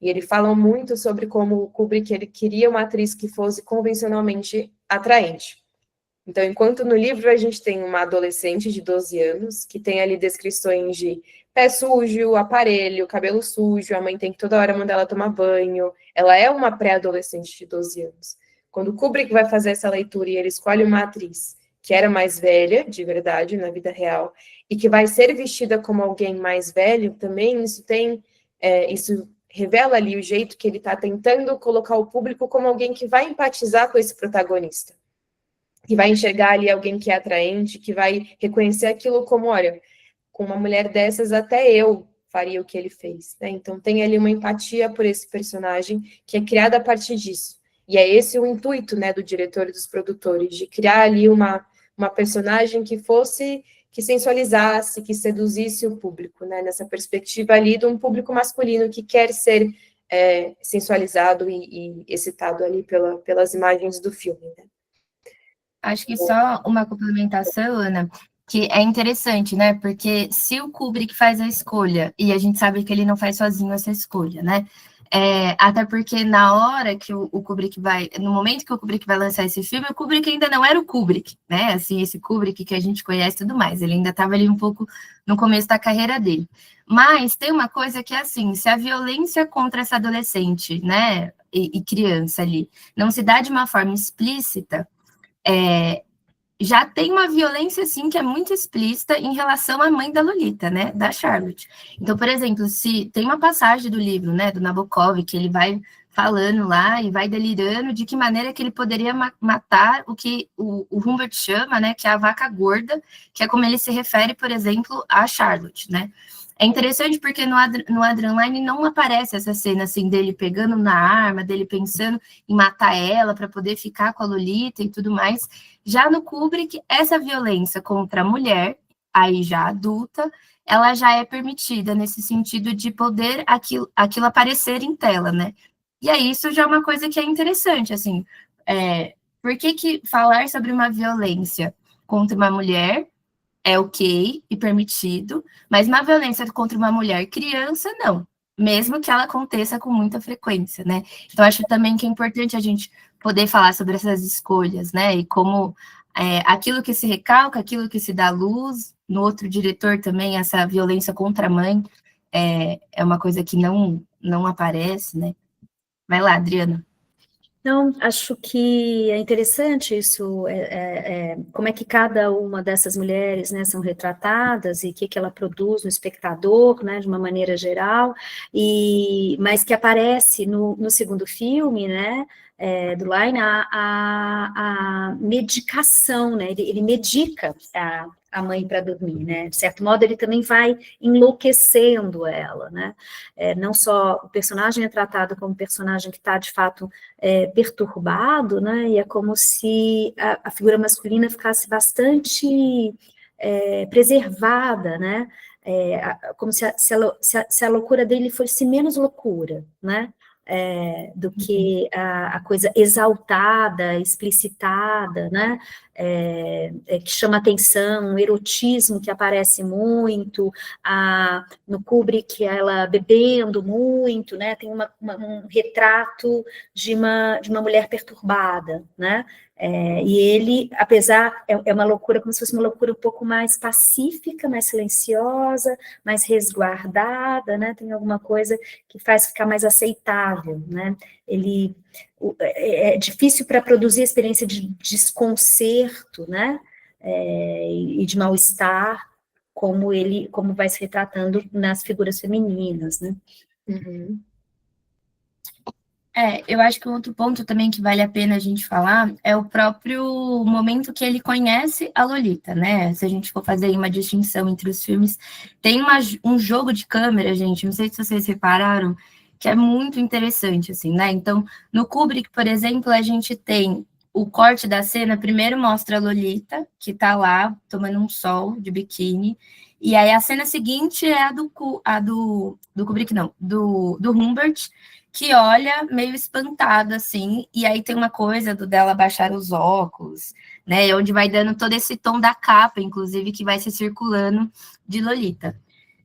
E ele fala muito sobre como o Kubrick ele queria uma atriz que fosse convencionalmente atraente. Então, enquanto no livro a gente tem uma adolescente de 12 anos, que tem ali descrições de pé sujo, aparelho, cabelo sujo, a mãe tem que toda hora mandar ela tomar banho, ela é uma pré-adolescente de 12 anos. Quando o Kubrick vai fazer essa leitura e ele escolhe uma atriz que era mais velha, de verdade, na vida real, e que vai ser vestida como alguém mais velho, também isso revela ali o jeito que ele está tentando colocar o público como alguém que vai empatizar com esse protagonista, que vai enxergar ali alguém que é atraente, que vai reconhecer aquilo como, olha, com uma mulher dessas até eu faria o que ele fez, né? Então tem ali uma empatia por esse personagem que é criada a partir disso. E é esse o intuito, né, do diretor e dos produtores, de criar ali uma personagem que sensualizasse, que seduzisse o público, né, nessa perspectiva ali de um público masculino que quer ser sensualizado e excitado ali pelas imagens do filme, né. Acho que só uma complementação, Ana, que é interessante, né, porque se o Kubrick faz a escolha, e a gente sabe que ele não faz sozinho essa escolha, né, até porque na hora que o Kubrick no momento que o Kubrick vai lançar esse filme, o Kubrick ainda não era o Kubrick, né, assim, esse Kubrick que a gente conhece e tudo mais, ele ainda estava ali um pouco no começo da carreira dele. Mas tem uma coisa que é assim, se a violência contra essa adolescente, né, e criança ali, não se dá de uma forma explícita, já tem uma violência, assim, que é muito explícita em relação à mãe da Lolita, né, da Charlotte. Então, por exemplo, se tem uma passagem do livro, né, do Nabokov, que ele vai falando lá e vai delirando de que maneira que ele poderia matar o que o Humbert chama, né, que é a vaca gorda, que é como ele se refere, por exemplo, a Charlotte, né. É interessante porque no Adrenalin não aparece essa cena, assim, dele pegando na arma, dele pensando em matar ela para poder ficar com a Lolita e tudo mais. Já no Kubrick, essa violência contra a mulher, aí já adulta, ela já é permitida nesse sentido de poder aquilo aparecer em tela, né? E aí isso já é uma coisa que é interessante, assim, por que falar sobre uma violência contra uma mulher é ok e permitido, mas uma violência contra uma mulher criança, não, mesmo que ela aconteça com muita frequência, né? Então, acho também que é importante a gente poder falar sobre essas escolhas, né? E como aquilo que se recalca, aquilo que se dá luz, no outro diretor também, essa violência contra a mãe é uma coisa que não aparece, né? Vai lá, Adriana. Então, acho que é interessante isso, como é que cada uma dessas mulheres, né, são retratadas e o que ela produz no espectador, né, de uma maneira geral, mas que aparece no segundo filme, né, do Line, a medicação, né, ele medica a mãe para dormir, né, de certo modo ele também vai enlouquecendo ela, né, não só o personagem é tratado como um personagem que está, de fato, perturbado, né, e é como se a figura masculina ficasse bastante preservada, né, como se a loucura dele fosse menos loucura, né, do que a coisa exaltada, explicitada, né, que chama atenção, o erotismo que aparece muito, no Kubrick ela bebendo muito, né, tem um retrato de uma mulher perturbada, né, e ele, apesar, é uma loucura como se fosse uma loucura um pouco mais pacífica, mais silenciosa, mais resguardada, né, tem alguma coisa que faz ficar mais aceitável, né, é difícil para produzir a experiência de desconcerto, né, e de mal-estar, como vai se retratando nas figuras femininas, né. Uhum. Eu acho que um outro ponto também que vale a pena a gente falar é o próprio momento que ele conhece a Lolita, né? Se a gente for fazer uma distinção entre os filmes, tem um jogo de câmera, gente, não sei se vocês repararam, que é muito interessante, assim, né? Então, no Kubrick, por exemplo, a gente tem o corte da cena, primeiro mostra a Lolita, que tá lá tomando um sol de biquíni, e aí a cena seguinte é a do Kubrick, não, do Humbert, que olha meio espantada, assim, e aí tem uma coisa dela baixar os óculos, né, onde vai dando todo esse tom da capa, inclusive, que vai se circulando de Lolita.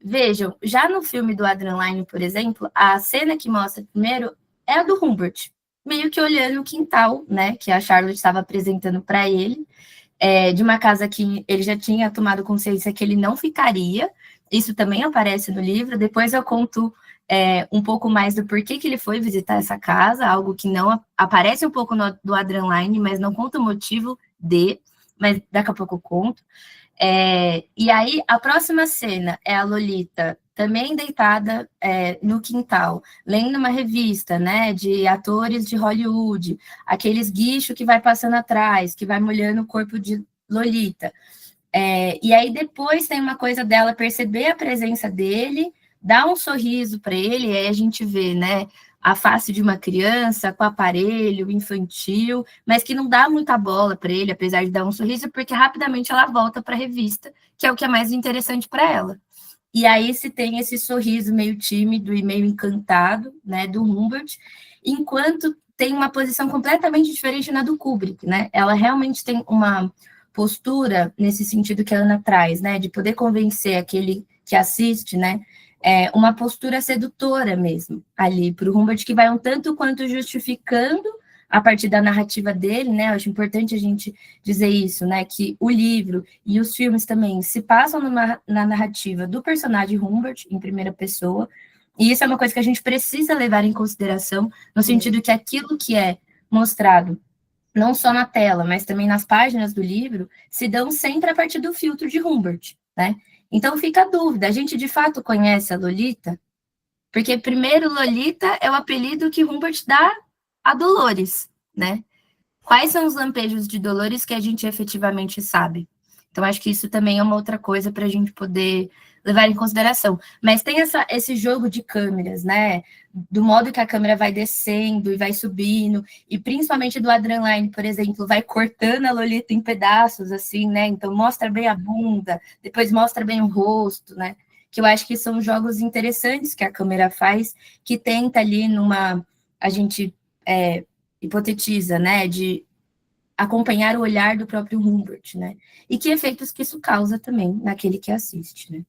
Vejam, já no filme do Adrenalin, por exemplo, a cena que mostra primeiro é a do Humbert, meio que olhando o quintal, né, que a Charlotte estava apresentando para ele, de uma casa que ele já tinha tomado consciência que ele não ficaria. Isso também aparece no livro, depois eu conto um pouco mais do porquê que ele foi visitar essa casa, algo que não aparece um pouco do Adrenalin, mas não conta o motivo mas daqui a pouco eu conto. E aí, a próxima cena é a Lolita, também deitada no quintal, lendo uma revista, né, de atores de Hollywood, aqueles guichos que vai passando atrás, que vai molhando o corpo de Lolita. E aí, depois tem uma coisa dela perceber a presença dele, dar um sorriso para ele, e aí a gente vê, né, a face de uma criança com aparelho infantil, mas que não dá muita bola para ele, apesar de dar um sorriso, porque rapidamente ela volta para a revista, que é o que é mais interessante para ela. E aí se tem esse sorriso meio tímido e meio encantado, né, do Humbert, enquanto tem uma posição completamente diferente na do Kubrick, né? Ela realmente tem uma postura nesse sentido que a Ana traz, né, de poder convencer aquele que assiste, né, uma postura sedutora mesmo ali para o Humbert, que vai um tanto quanto justificando a partir da narrativa dele, né? Eu acho importante a gente dizer isso, né? Que o livro e os filmes também se passam na narrativa do personagem Humbert, em primeira pessoa, e isso é uma coisa que a gente precisa levar em consideração, no sentido que aquilo que é mostrado não só na tela, mas também nas páginas do livro, se dão sempre a partir do filtro de Humbert, né? Então fica a dúvida, a gente de fato conhece a Lolita? Porque primeiro Lolita é o apelido que Humbert dá a Dolores, né? Quais são os lampejos de Dolores que a gente efetivamente sabe? Então, acho que isso também é uma outra coisa para a gente poder levar em consideração. Mas tem esse jogo de câmeras, né? Do modo que a câmera vai descendo e vai subindo, e principalmente do Adrenaline, por exemplo, vai cortando a Lolita em pedaços, assim, né? Então, mostra bem a bunda, depois mostra bem o rosto, né? Que eu acho que são jogos interessantes que a câmera faz, que tenta ali a gente hipotetiza, né? De acompanhar o olhar do próprio Humbert, né? E que efeitos que isso causa também naquele que assiste, né?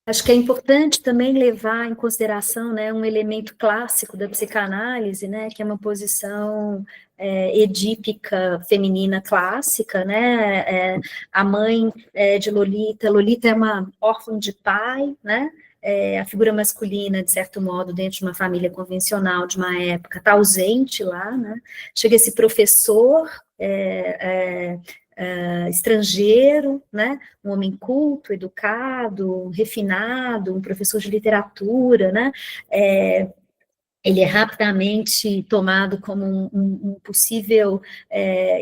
Acho que é importante também levar em consideração, né, um elemento clássico da psicanálise, né, que é uma posição edípica feminina clássica, né, a mãe de Lolita, Lolita é uma órfã de pai, né, a figura masculina, de certo modo, dentro de uma família convencional de uma época, está ausente lá, né, chega esse professor estrangeiro, né, um homem culto, educado, refinado, um professor de literatura, né, ele é rapidamente tomado como um possível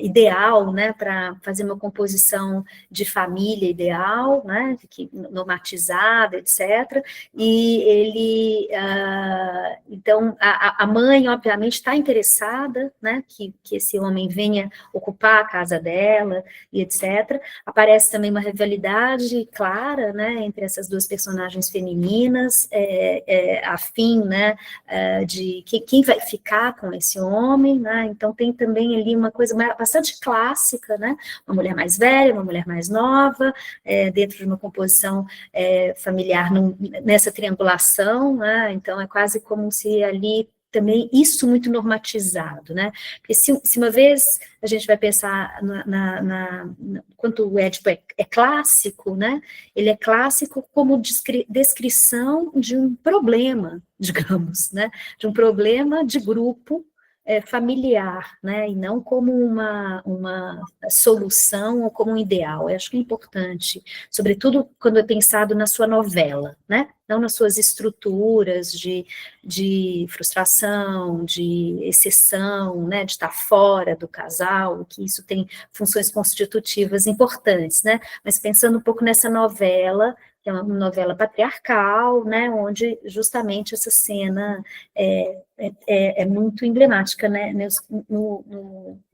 ideal, né, para fazer uma composição de família ideal, né, normatizada, etc. E ele, então, a mãe, obviamente, está interessada, né, que esse homem venha ocupar a casa dela, e etc. Aparece também uma rivalidade clara, né, entre essas duas personagens femininas, a fim, né, de quem vai ficar com esse homem, né? Então tem também ali uma coisa bastante clássica, né? Uma mulher mais velha, uma mulher mais nova, dentro de uma composição familiar nessa triangulação, né? Então é quase como se ali também isso muito normatizado, né? Porque se uma vez a gente vai pensar quanto o Édipo é clássico, né? Ele é clássico como descrição de um problema, digamos, né? De um problema de grupo familiar, né? E não como uma solução ou como um ideal. Eu acho que é importante, sobretudo quando é pensado na sua novela, né? Não nas suas estruturas de frustração, de exceção, né? De estar fora do casal, que isso tem funções constitutivas importantes, né? Mas pensando um pouco nessa novela, que é uma novela patriarcal, né, onde justamente essa cena é muito emblemática, né,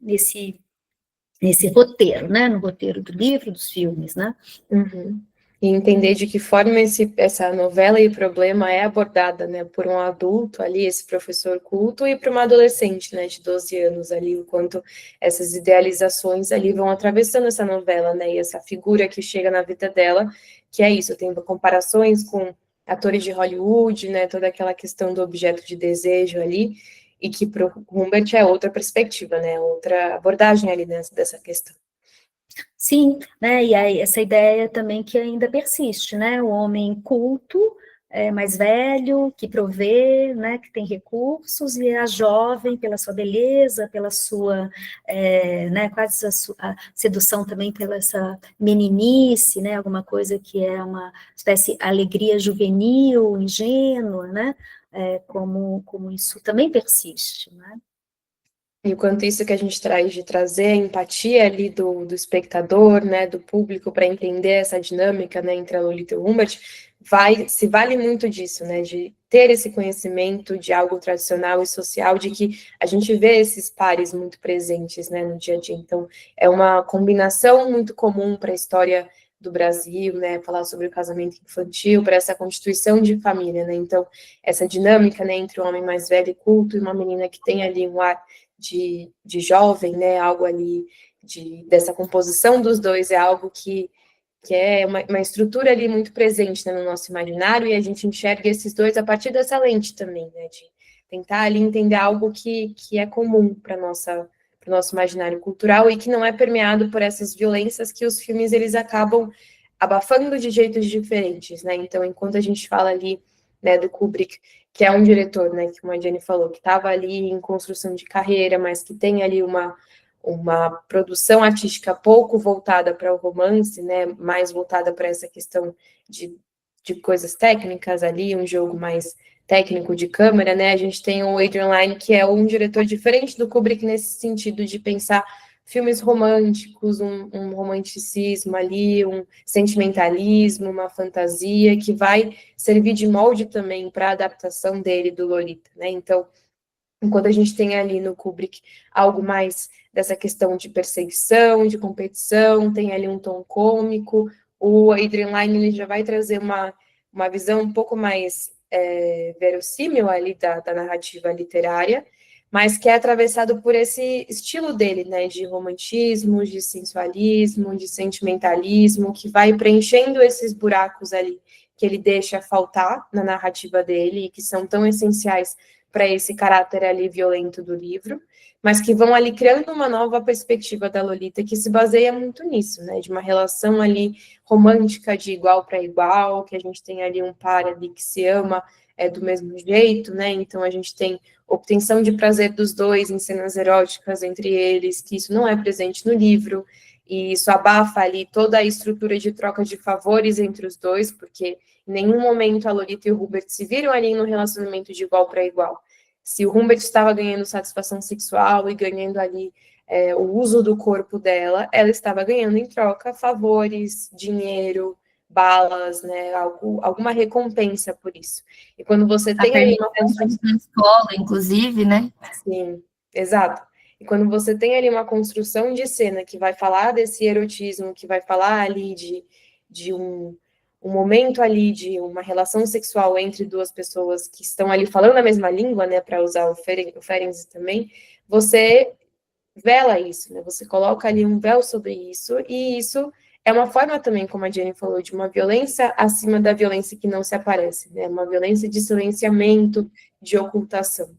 nesse roteiro, né, no roteiro do livro, dos filmes, né. Uhum. E entender de que forma essa novela e problema é abordada, né, por um adulto ali, esse professor culto, e para uma adolescente, né, de 12 anos ali, o quanto essas idealizações ali vão atravessando essa novela, né, e essa figura que chega na vida dela, que é isso, tem comparações com atores de Hollywood, né, toda aquela questão do objeto de desejo ali, e que para o Humbert é outra perspectiva, né, outra abordagem ali dessa questão. Sim, né, e aí essa ideia também que ainda persiste, né, o homem culto, mais velho, que provê, né, que tem recursos, e a jovem, pela sua beleza, pela sua, né, quase a sedução também pela essa meninice, né, alguma coisa que é uma espécie de alegria juvenil, ingênua, né, como isso também persiste, né. Enquanto isso que a gente traz de trazer a empatia ali do espectador, né, do público, para entender essa dinâmica, né, entre a Lolita e o Humbert, se vale muito disso, né, de ter esse conhecimento de algo tradicional e social, de que a gente vê esses pares muito presentes, né, no dia a dia. Então, é uma combinação muito comum para a história do Brasil, né, falar sobre o casamento infantil, para essa constituição de família, né. Então, essa dinâmica, né, entre um homem mais velho e culto e uma menina que tem ali um ar de jovem, né, algo ali dessa composição dos dois, é algo que é uma estrutura ali muito presente, né, no nosso imaginário, e a gente enxerga esses dois a partir dessa lente também, né, de tentar ali entender algo que é comum para o nosso imaginário cultural e que não é permeado por essas violências que os filmes eles acabam abafando de jeitos diferentes, né, então enquanto a gente fala ali né, do Kubrick, que é um diretor, né, que como a Jenny falou, que estava ali em construção de carreira, mas que tem ali uma produção artística pouco voltada para o romance, né, mais voltada para essa questão de coisas técnicas ali, um jogo mais técnico de câmera, né, a gente tem o Adrian Lyne, que é um diretor diferente do Kubrick nesse sentido de pensar filmes românticos, um romanticismo ali, um sentimentalismo, uma fantasia, que vai servir de molde também para a adaptação dele do Lolita, né, então, enquanto a gente tem ali no Kubrick algo mais dessa questão de perseguição, de competição, tem ali um tom cômico, o Adrian Lyne ele já vai trazer uma visão um pouco mais verossímil ali da narrativa literária, mas que é atravessado por esse estilo dele, né, de romantismo, de sensualismo, de sentimentalismo, que vai preenchendo esses buracos ali que ele deixa faltar na narrativa dele e que são tão essenciais para esse caráter ali violento do livro, mas que vão ali criando uma nova perspectiva da Lolita que se baseia muito nisso, né, de uma relação ali romântica de igual para igual, que a gente tem ali um par ali que se ama do mesmo jeito, né, então a gente tem obtenção de prazer dos dois em cenas eróticas entre eles, que isso não é presente no livro, e isso abafa ali toda a estrutura de troca de favores entre os dois, porque em nenhum momento a Lolita e o Humbert se viram ali no relacionamento de igual para igual. Se o Humbert estava ganhando satisfação sexual e ganhando ali o uso do corpo dela, ela estava ganhando em troca favores, dinheiro, balas, né, alguma recompensa por isso. E quando você tem ali uma construção na escola, inclusive, né? Sim, exato. E quando você tem ali uma construção de cena que vai falar desse erotismo, que vai falar ali de um momento ali de uma relação sexual entre duas pessoas que estão ali falando a mesma língua, né, para usar o Ferenczi também, você vela isso, né, você coloca ali um véu sobre isso, e isso é uma forma também, como a Jenny falou, de uma violência acima da violência que não se aparece, né, uma violência de silenciamento, de ocultação.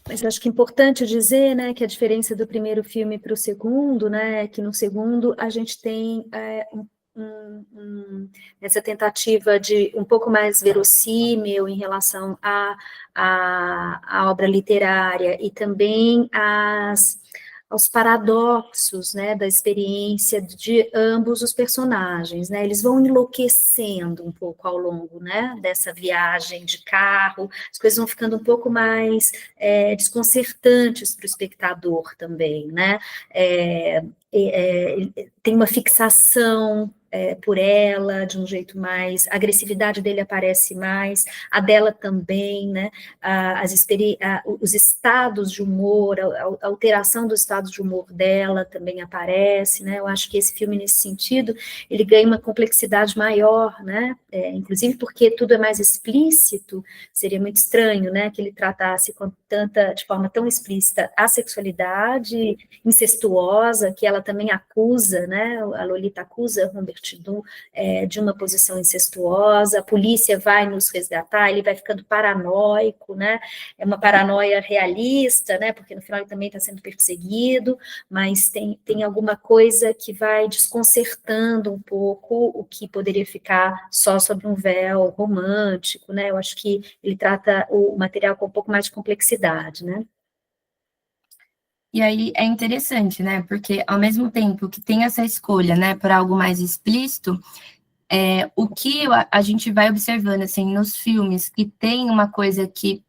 Mas acho que é importante dizer, né, que a diferença do primeiro filme para o segundo, né, é que no segundo a gente tem essa tentativa de um pouco mais verossímil em relação à obra literária e também aos paradoxos, né, da experiência de ambos os personagens, né, eles vão enlouquecendo um pouco ao longo, né, dessa viagem de carro, as coisas vão ficando um pouco mais desconcertantes para o espectador também, né, tem uma fixação por ela, de um jeito mais, a agressividade dele aparece mais, a dela também, né, os estados de humor, a alteração dos estados de humor dela também aparece, né, eu acho que esse filme, nesse sentido, ele ganha uma complexidade maior, né, inclusive porque tudo é mais explícito, seria muito estranho, né, que ele tratasse de forma tão explícita a sexualidade incestuosa, que ela também acusa, né, a Lolita acusa Humbert de uma posição incestuosa, a polícia vai nos resgatar, ele vai ficando paranoico, né, é uma paranoia realista, né, porque no final ele também está sendo perseguido, mas tem alguma coisa que vai desconcertando um pouco o que poderia ficar só sob um véu romântico, né, eu acho que ele trata o material com um pouco mais de complexidade, né. E aí é interessante, né? Porque ao mesmo tempo que tem essa escolha, né, por algo mais explícito, o que a gente vai observando assim nos filmes que tem uma coisa que,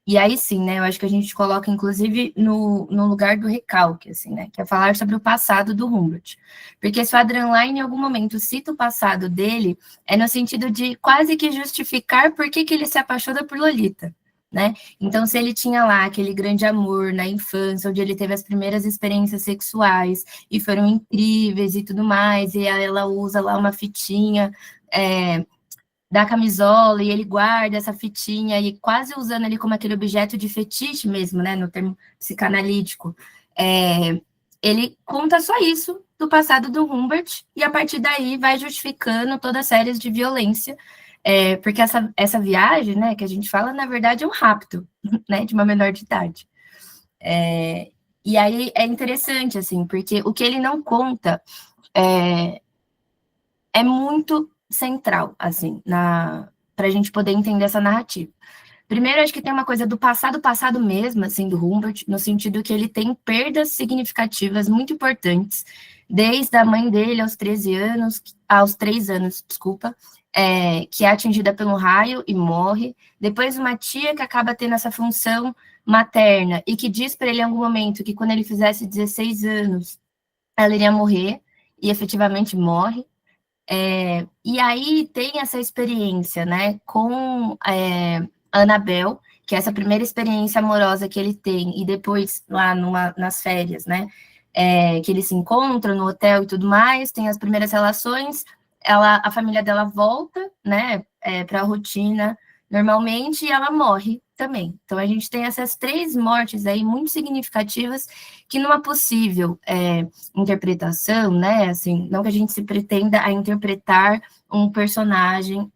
e aí sim, né? Eu acho que a gente coloca inclusive no lugar do recalque, assim, né? Que é falar sobre o passado do Humbert. Porque se o Adrian Lyne em algum momento cita o passado dele, é no sentido de quase que justificar por que ele se apaixona por Lolita. Né? Então, se ele tinha lá aquele grande amor na infância, onde ele teve as primeiras experiências sexuais e foram incríveis e tudo mais, e ela usa lá uma fitinha da camisola e ele guarda essa fitinha e quase usando ele como aquele objeto de fetiche mesmo, né? No termo psicanalítico. Ele conta só isso do passado do Humbert e a partir daí vai justificando toda a série de violência. Porque essa viagem, né, que a gente fala, na verdade, é um rapto, né, de uma menor de idade. E aí é interessante, assim, porque o que ele não conta é muito central, assim, para a gente poder entender essa narrativa. Primeiro, acho que tem uma coisa do passado mesmo, assim, do Humbert, no sentido que ele tem perdas significativas muito importantes, desde a mãe dele aos 3 anos, desculpa, que é atingida pelo raio e morre. Depois, uma tia que acaba tendo essa função materna e que diz para ele em algum momento que quando ele fizesse 16 anos, ela iria morrer, e efetivamente morre. E aí tem essa experiência, né, com Annabel, que é essa primeira experiência amorosa que ele tem, e depois lá nas férias, né, que eles se encontram no hotel e tudo mais, tem as primeiras relações, a família dela volta, né, para a rotina normalmente, e ela morre também. Então a gente tem essas 3 mortes aí muito significativas que numa possível interpretação, né, assim, não que a gente se pretenda a interpretar um personagem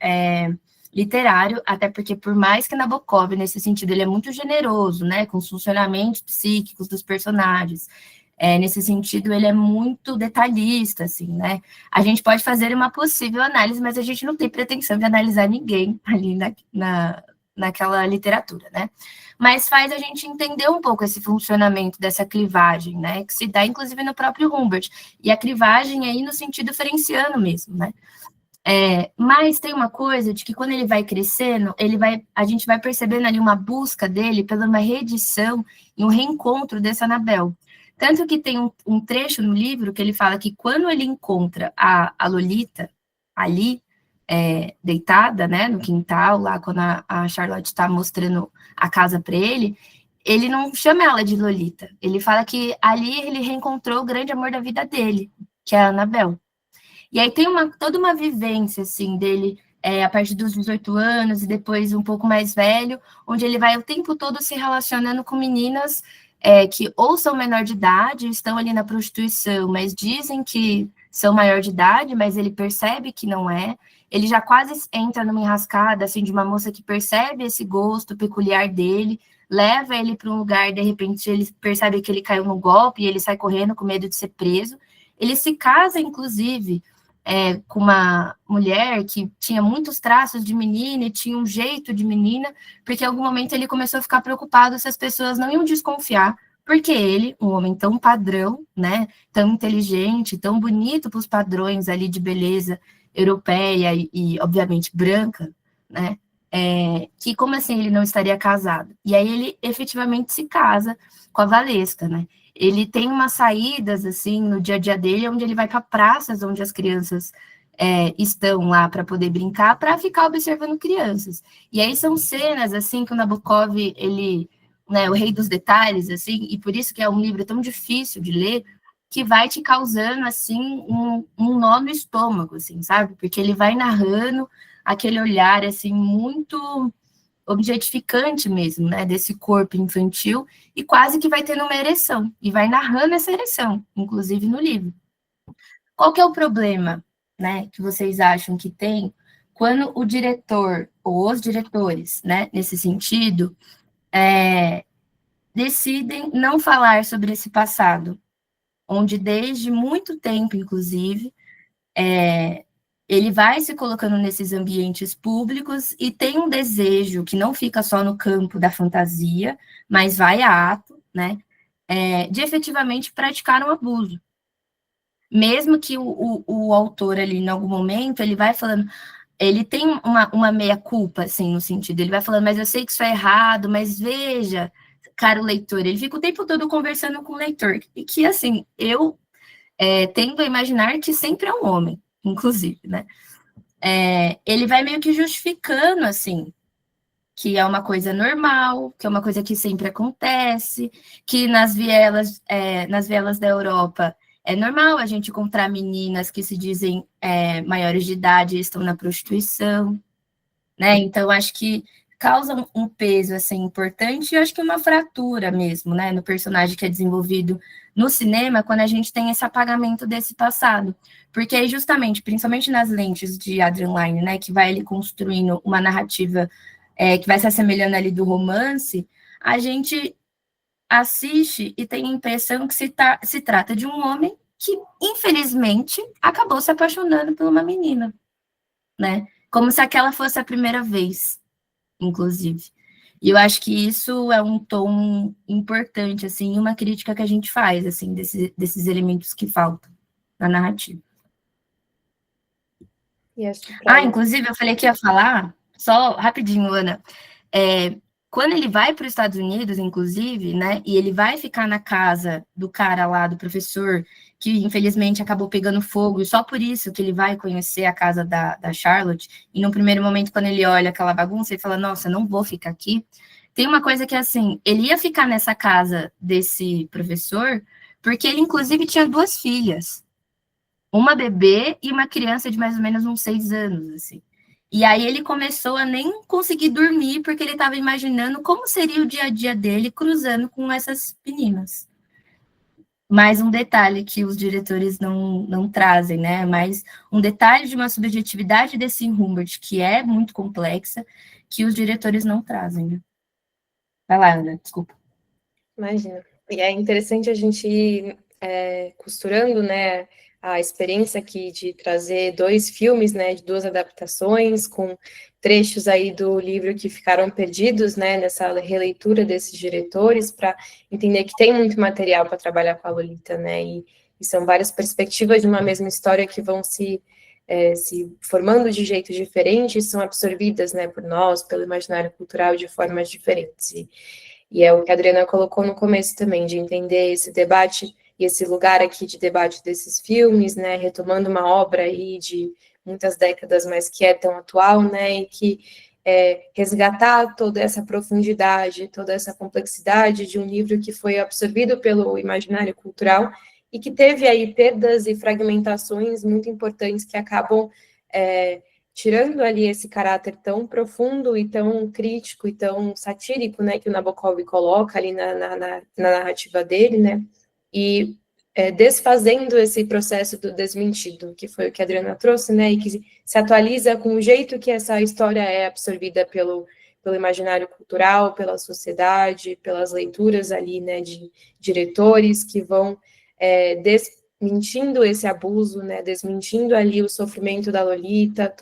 literário, até porque por mais que Nabokov, nesse sentido, ele é muito generoso, né, com os funcionamentos psíquicos dos personagens, nesse sentido, ele é muito detalhista, assim, né, a gente pode fazer uma possível análise, mas a gente não tem pretensão de analisar ninguém ali naquela literatura, né, mas faz a gente entender um pouco esse funcionamento dessa clivagem, né, que se dá inclusive no próprio Humbert, e a clivagem aí no sentido ferenciano mesmo, né. Mas tem uma coisa de que quando ele vai crescendo, a gente vai percebendo ali uma busca dele pela uma reedição e um reencontro dessa Annabel. Tanto que tem um trecho no livro que ele fala que quando ele encontra a Lolita ali, deitada, né, no quintal, lá quando a Charlotte está mostrando a casa para ele não chama ela de Lolita. Ele fala que ali ele reencontrou o grande amor da vida dele, que é a Annabel. E aí tem toda uma vivência, assim, dele a partir dos 18 anos e depois um pouco mais velho, onde ele vai o tempo todo se relacionando com meninas que ou são menor de idade, estão ali na prostituição, mas dizem que são maior de idade, mas ele percebe que não é. Ele já quase entra numa enrascada, assim, de uma moça que percebe esse gosto peculiar dele, leva ele para um lugar, de repente ele percebe que ele caiu no golpe e ele sai correndo com medo de ser preso. Ele se casa, inclusive, com uma mulher que tinha muitos traços de menina e tinha um jeito de menina, porque em algum momento ele começou a ficar preocupado se as pessoas não iam desconfiar, porque ele, um homem tão padrão, né, tão inteligente, tão bonito para os padrões ali de beleza europeia e obviamente, branca, né, que como assim ele não estaria casado? E aí ele efetivamente se casa com a Valesca, né? Ele tem umas saídas, assim, no dia a dia dele, onde ele vai para praças onde as crianças estão lá para poder brincar, para ficar observando crianças. E aí são cenas, assim, que o Nabokov, ele, né, o rei dos detalhes, assim, e por isso que é um livro tão difícil de ler, que vai te causando, assim, um nó no estômago, assim, sabe? Porque ele vai narrando aquele olhar, assim, muito objetificante mesmo, né, desse corpo infantil, e quase que vai tendo uma ereção, e vai narrando essa ereção, inclusive no livro. Qual que é o problema, né, que vocês acham que tem quando o diretor, ou os diretores, né, nesse sentido, decidem não falar sobre esse passado, onde desde muito tempo, inclusive, ele vai se colocando nesses ambientes públicos e tem um desejo que não fica só no campo da fantasia, mas vai a ato, né, de efetivamente praticar um abuso. Mesmo que o autor ali, em algum momento, ele vai falando, ele tem uma meia-culpa, assim, no sentido, ele vai falando, mas eu sei que isso é errado, mas veja, caro leitor, ele fica o tempo todo conversando com o leitor, e que, assim, eu tendo a imaginar que sempre é um homem, inclusive, né? Ele vai meio que justificando, assim, que é uma coisa normal, que é uma coisa que sempre acontece, que nas vielas da Europa é normal a gente encontrar meninas que se dizem maiores de idade e estão na prostituição, né? Então, acho que causa um peso, assim, importante, e acho que uma fratura mesmo, né, no personagem que é desenvolvido no cinema, quando a gente tem esse apagamento desse passado. Porque aí, justamente, principalmente nas lentes de Adrian Lyne, né, que vai ele construindo uma narrativa que vai se assemelhando ali do romance, a gente assiste e tem a impressão que se trata de um homem que, infelizmente, acabou se apaixonando por uma menina. né? Como se aquela fosse a primeira vez, inclusive. E eu acho que isso é um tom importante, assim, uma crítica que a gente faz, assim, desses elementos que faltam na narrativa. Inclusive, eu falei que ia falar, só rapidinho, Ana, quando ele vai para os Estados Unidos, inclusive, né, e ele vai ficar na casa do cara lá, do professor, que infelizmente acabou pegando fogo, e só por isso que ele vai conhecer a casa da Charlotte, e no primeiro momento, quando ele olha aquela bagunça, ele fala, nossa, não vou ficar aqui. Tem uma coisa que, assim, ele ia ficar nessa casa desse professor, porque ele, inclusive, tinha 2 filhas, uma bebê e uma criança de mais ou menos uns 6 anos, assim. E aí ele começou a nem conseguir dormir, porque ele estava imaginando como seria o dia a dia dele cruzando com essas meninas. Mais um detalhe que os diretores não trazem, né? Mais um detalhe de uma subjetividade desse Humbert, que é muito complexa, que os diretores não trazem. Né? Vai lá, Ana, desculpa. Imagina. E é interessante a gente ir costurando, né, a experiência aqui de trazer 2 filmes, né, de 2 adaptações, com trechos aí do livro que ficaram perdidos, né, nessa releitura desses diretores, para entender que tem muito material para trabalhar com a Lolita, né, e são várias perspectivas de uma mesma história que vão se formando de jeitos diferentes, são absorvidas, né, por nós, pelo imaginário cultural de formas diferentes. E é o que a Adriana colocou no começo também, de entender esse debate e esse lugar aqui de debate desses filmes, né, retomando uma obra aí de muitas décadas, mas que é tão atual, né, e que resgatar toda essa profundidade, toda essa complexidade de um livro que foi absorvido pelo imaginário cultural e que teve aí perdas e fragmentações muito importantes que acabam tirando ali esse caráter tão profundo e tão crítico e tão satírico, né, que o Nabokov coloca ali na narrativa dele, né, e desfazendo esse processo do desmentido, que foi o que a Adriana trouxe, né, e que se atualiza com o jeito que essa história é absorvida pelo imaginário cultural, pela sociedade, pelas leituras ali, né, de diretores que vão desmentindo esse abuso, né, desmentindo ali o sofrimento da Lolita,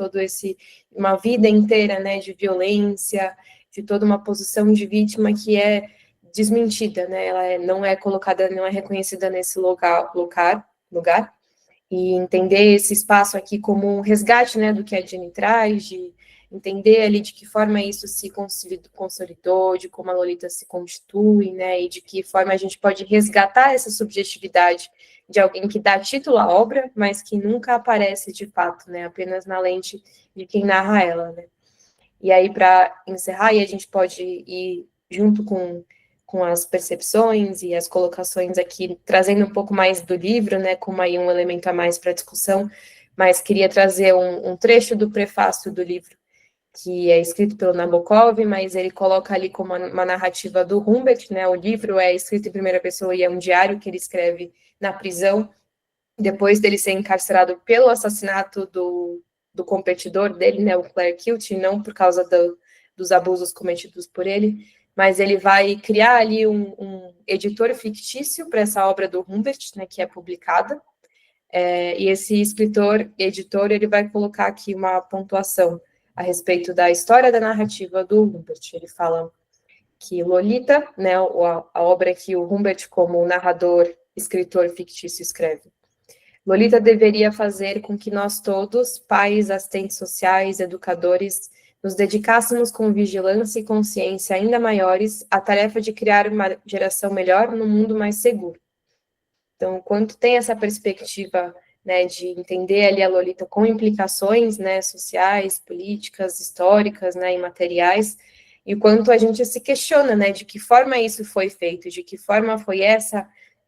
uma vida inteira, né, de violência, de toda uma posição de vítima que é desmentida, né, ela não é colocada, não é reconhecida nesse lugar, e entender esse espaço aqui como um resgate, né, do que a Jenny traz, de entender ali de que forma isso se consolidou, de como a Lolita se constitui, né, e de que forma a gente pode resgatar essa subjetividade de alguém que dá título à obra, mas que nunca aparece de fato, né, apenas na lente de quem narra ela, né. E aí, para encerrar, e a gente pode ir junto com as percepções e as colocações aqui, trazendo um pouco mais do livro, né, como aí um elemento a mais para a discussão, mas queria trazer um trecho do prefácio do livro, que é escrito pelo Nabokov, mas ele coloca ali como uma narrativa do Humbert, né, o livro é escrito em primeira pessoa e é um diário que ele escreve na prisão, depois dele ser encarcerado pelo assassinato do competidor dele, né, o Claire Kilt, não por causa dos abusos cometidos por ele, mas ele vai criar ali um editor fictício para essa obra do Humbert, né, que é publicada, e esse editor, ele vai colocar aqui uma pontuação a respeito da história da narrativa do Humbert. Ele fala que Lolita, né, a obra que o Humbert, como narrador, escritor fictício, escreve. Lolita deveria fazer com que nós todos, pais, assistentes sociais, educadores, nos dedicássemos com vigilância e consciência ainda maiores à tarefa de criar uma geração melhor num mundo mais seguro. Então, quanto tem essa perspectiva, né, de entender ali a Lolita com implicações, né, sociais, políticas, históricas, né, e materiais, e o quanto a gente se questiona, né, de que forma isso foi feito, de que forma foi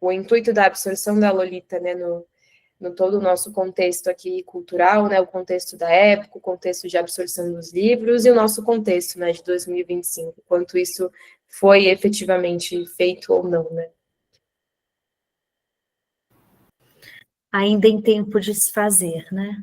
o intuito da absorção da Lolita, né, no todo o nosso contexto aqui cultural, né, o contexto da época, o contexto de absorção dos livros e o nosso contexto, né, de 2025, quanto isso foi efetivamente feito ou não, né. Ainda em tempo de se fazer, né?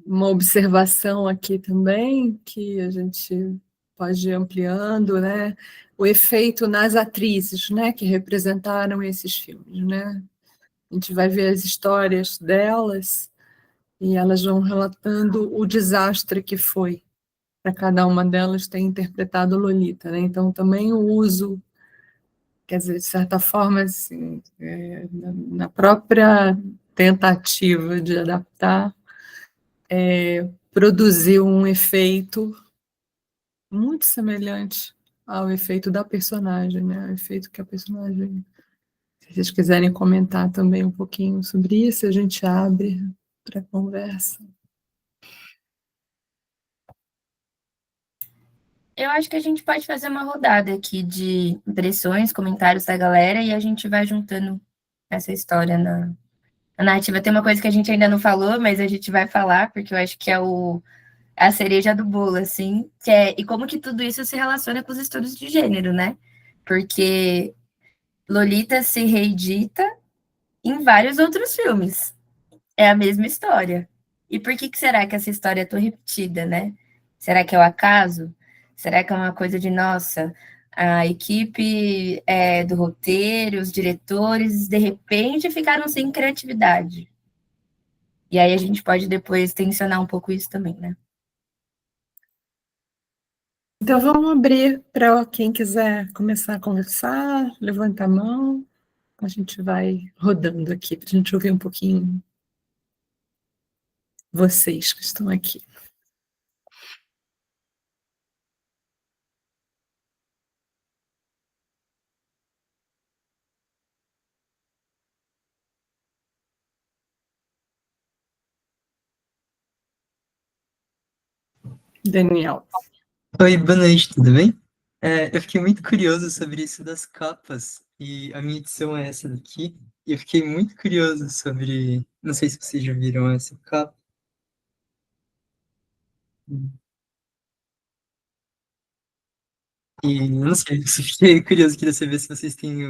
Uma observação aqui também, que a gente pode ir ampliando, né? O efeito nas atrizes, né, que representaram esses filmes, né? A gente vai ver as histórias delas, e elas vão relatando o desastre que foi para cada uma delas ter interpretado Lolita, né? Então, também o uso, quer dizer, de certa forma, assim, na própria tentativa de adaptar, produziu um efeito muito semelhante ao efeito da personagem, né? O efeito que a personagem... Se vocês quiserem comentar também um pouquinho sobre isso, a gente abre para conversa. Eu acho que a gente pode fazer uma rodada aqui de impressões, comentários da galera e a gente vai juntando essa história na narrativa. Tem uma coisa que a gente ainda não falou, mas a gente vai falar, porque eu acho que é a cereja do bolo, assim, que é e como que tudo isso se relaciona com os estudos de gênero, né? Porque Lolita se reedita em vários outros filmes. É a mesma história. E por que será que essa história é tão repetida, né? Será que é o acaso? Será que é uma coisa de, nossa, a equipe do roteiro, os diretores, de repente ficaram sem criatividade? E aí a gente pode depois tensionar um pouco isso também, né? Então, vamos abrir para quem quiser começar a conversar, levanta a mão, a gente vai rodando aqui, para a gente ouvir um pouquinho vocês que estão aqui. Daniel. Oi, boa noite, tudo bem? Eu fiquei muito curioso sobre isso das capas, e a minha edição é essa daqui, e eu fiquei muito curioso sobre... Não sei se vocês já viram essa capa. E eu não sei, eu só fiquei curioso, queria saber se vocês têm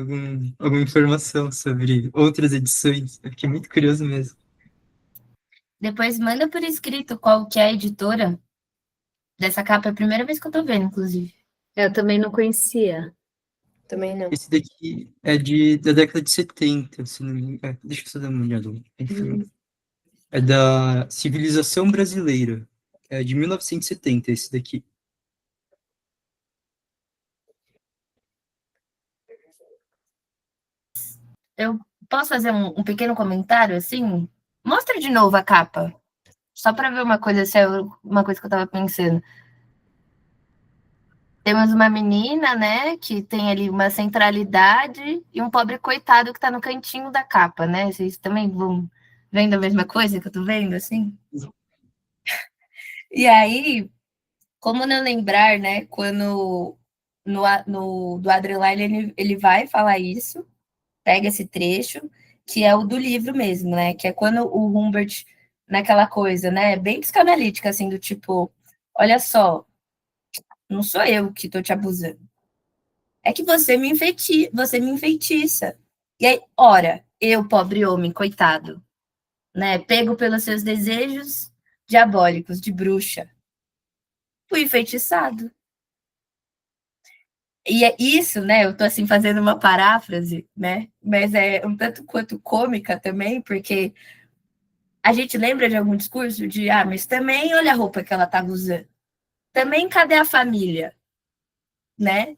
alguma informação sobre outras edições. Eu fiquei muito curioso mesmo. Depois manda por escrito qual que é a editora dessa capa. É a primeira vez que eu tô vendo, inclusive. Eu também não conhecia. Também não. Esse daqui é da década de 70, se não me engano. Deixa eu só dar uma olhada. É da Civilização Brasileira. É de 1970, esse daqui. Eu posso fazer um pequeno comentário, assim? Mostra de novo a capa. Só para ver uma coisa, se é uma coisa que eu estava pensando. Temos uma menina, né, que tem ali uma centralidade e um pobre coitado que está no cantinho da capa, né? Vocês também vão vendo a mesma coisa que eu estou vendo, assim? E aí, como não lembrar, né, quando do Adreline ele vai falar isso, pega esse trecho, que é o do livro mesmo, né? Que é quando o Humbert, naquela coisa, né? Bem psicanalítica, assim, do tipo, olha só, não sou eu que tô te abusando. É que você me enfeitiça. E aí, ora, eu, pobre homem, coitado, né? Pego pelos seus desejos diabólicos de bruxa. Fui enfeitiçado. E é isso, né? Eu tô assim fazendo uma paráfrase, né? Mas é um tanto quanto cômica também, porque a gente lembra de algum discurso de, mas também olha a roupa que ela estava usando. Também cadê a família, né?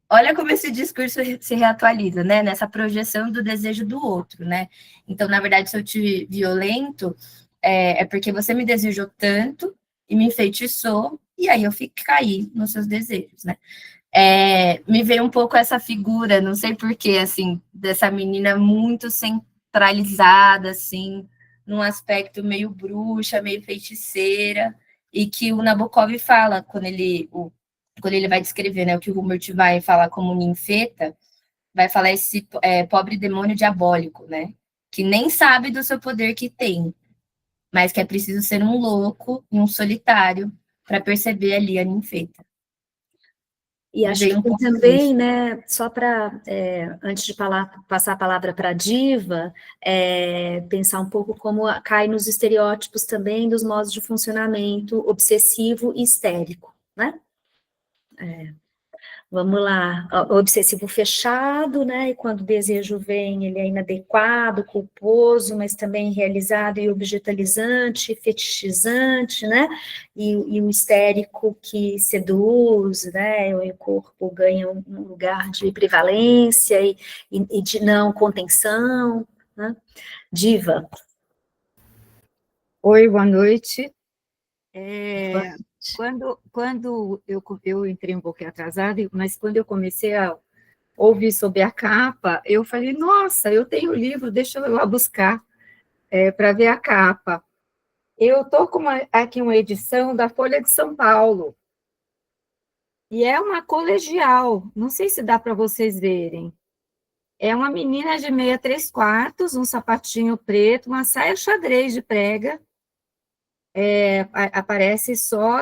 Olha como esse discurso se reatualiza, né? Nessa projeção do desejo do outro, né? Então, na verdade, se eu te violento, é porque você me desejou tanto e me enfeitiçou, e aí eu caí nos seus desejos, né? Me veio um pouco essa figura, não sei porquê, assim, dessa menina muito centralizada, assim, num aspecto meio bruxa, meio feiticeira, e que o Nabokov fala quando ele vai descrever, né, o que o Humbert vai falar como ninfeta, vai falar esse pobre demônio diabólico, né, que nem sabe do seu poder que tem, mas que é preciso ser um louco e um solitário para perceber ali a ninfeta. E acho que também, né, só para, antes de passar a palavra para a Diva, pensar um pouco como cai nos estereótipos também dos modos de funcionamento obsessivo e histérico, né? Vamos lá, o obsessivo fechado, né, e quando o desejo vem, ele é inadequado, culposo, mas também realizado e objetalizante, fetichizante, né, e o histérico que seduz, né, e o corpo ganha um lugar de prevalência e de não contenção, né. Diva. Oi, boa noite. Boa Quando eu entrei um pouquinho atrasada, mas quando eu comecei a ouvir sobre a capa, eu falei, nossa, eu tenho o livro, deixa eu ir lá buscar para ver a capa. Eu estou com aqui uma edição da Folha de São Paulo, e é uma colegial, não sei se dá para vocês verem. É uma menina de meia 3/4, um sapatinho preto, uma saia xadrez de prega, aparece só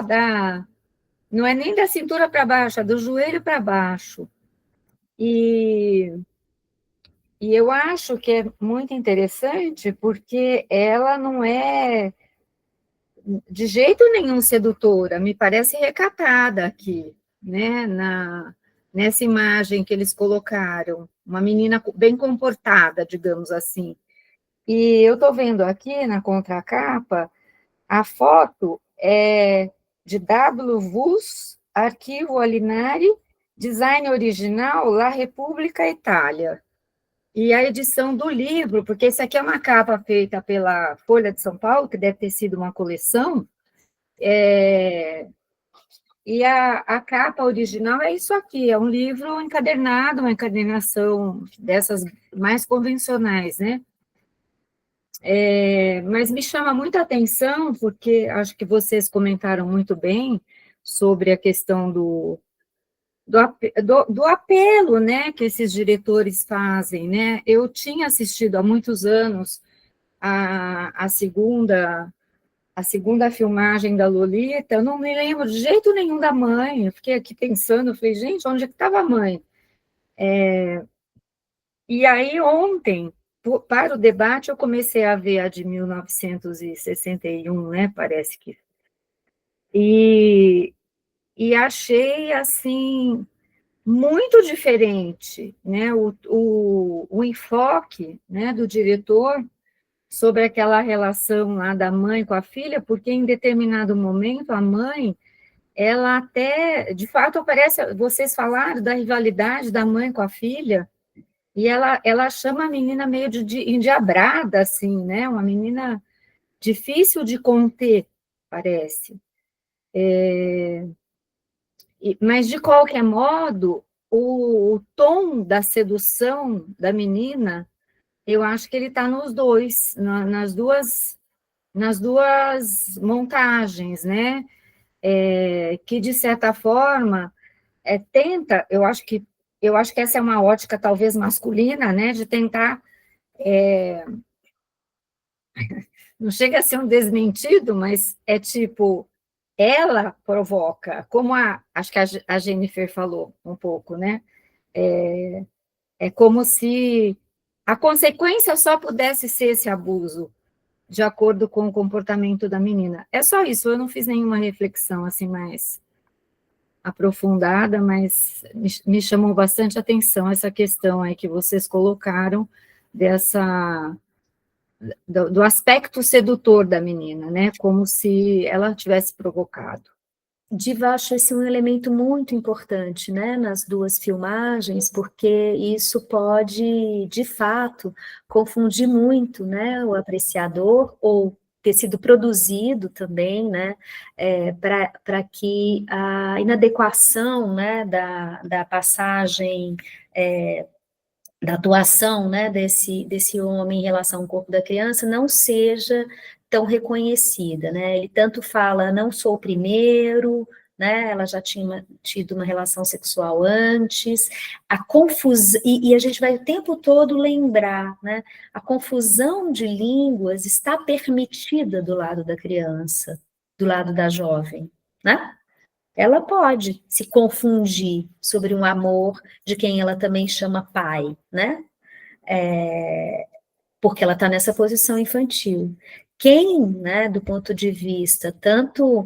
não é nem da cintura para baixo, é do joelho para baixo. E eu acho que é muito interessante porque ela não é de jeito nenhum sedutora, me parece recatada aqui, né, nessa imagem que eles colocaram, uma menina bem comportada, digamos assim. E eu estou vendo aqui na contracapa, a foto é de W. Vus, Arquivo Alinari, Design Original, La Repubblica Itália. E a edição do livro, porque esse aqui é uma capa feita pela Folha de São Paulo, que deve ter sido uma coleção, e a capa original é isso aqui, é um livro encadernado, uma encadernação dessas mais convencionais, né? Mas me chama muita atenção, porque acho que vocês comentaram muito bem sobre a questão do apelo, né, que esses diretores fazem, né? Eu tinha assistido há muitos anos a segunda filmagem da Lolita, eu não me lembro de jeito nenhum da mãe, eu fiquei aqui pensando, eu falei, gente, onde é que estava a mãe? E aí, ontem, para o debate, eu comecei a ver a de 1961, né, parece que. E achei, assim, muito diferente, né, o enfoque, né, do diretor sobre aquela relação lá da mãe com a filha, porque em determinado momento a mãe, ela até, de fato, aparece, vocês falaram da rivalidade da mãe com a filha, e ela chama a menina meio de endiabrada, assim, né, uma menina difícil de conter, parece. Mas, de qualquer modo, o tom da sedução da menina, eu acho que ele está nos dois, nas duas montagens, né? Que, de certa forma, tenta, eu acho que essa é uma ótica talvez masculina, né? De tentar, não chega a ser um desmentido, mas é tipo, ela provoca, como acho que a Jennifer falou um pouco, né? É como se a consequência só pudesse ser esse abuso, de acordo com o comportamento da menina. É só isso, eu não fiz nenhuma reflexão assim mais aprofundada, mas me chamou bastante atenção essa questão aí que vocês colocaram do aspecto sedutor da menina, né? Como se ela tivesse provocado. Diva, acho esse um elemento muito importante, né, nas duas filmagens, porque isso pode, de fato, confundir muito, né, o apreciador, ou ter sido produzido também, né, para que a inadequação, né, da passagem, da atuação, né, desse homem em relação ao corpo da criança não seja tão reconhecida, né, ele tanto fala, não sou o primeiro, né, ela já tinha tido uma relação sexual antes, a confusão, e a gente vai o tempo todo lembrar, né, a confusão de línguas está permitida do lado da criança, do lado da jovem, né? Ela pode se confundir sobre um amor de quem ela também chama pai, né? Porque ela está nessa posição infantil. Quem, né, do ponto de vista tanto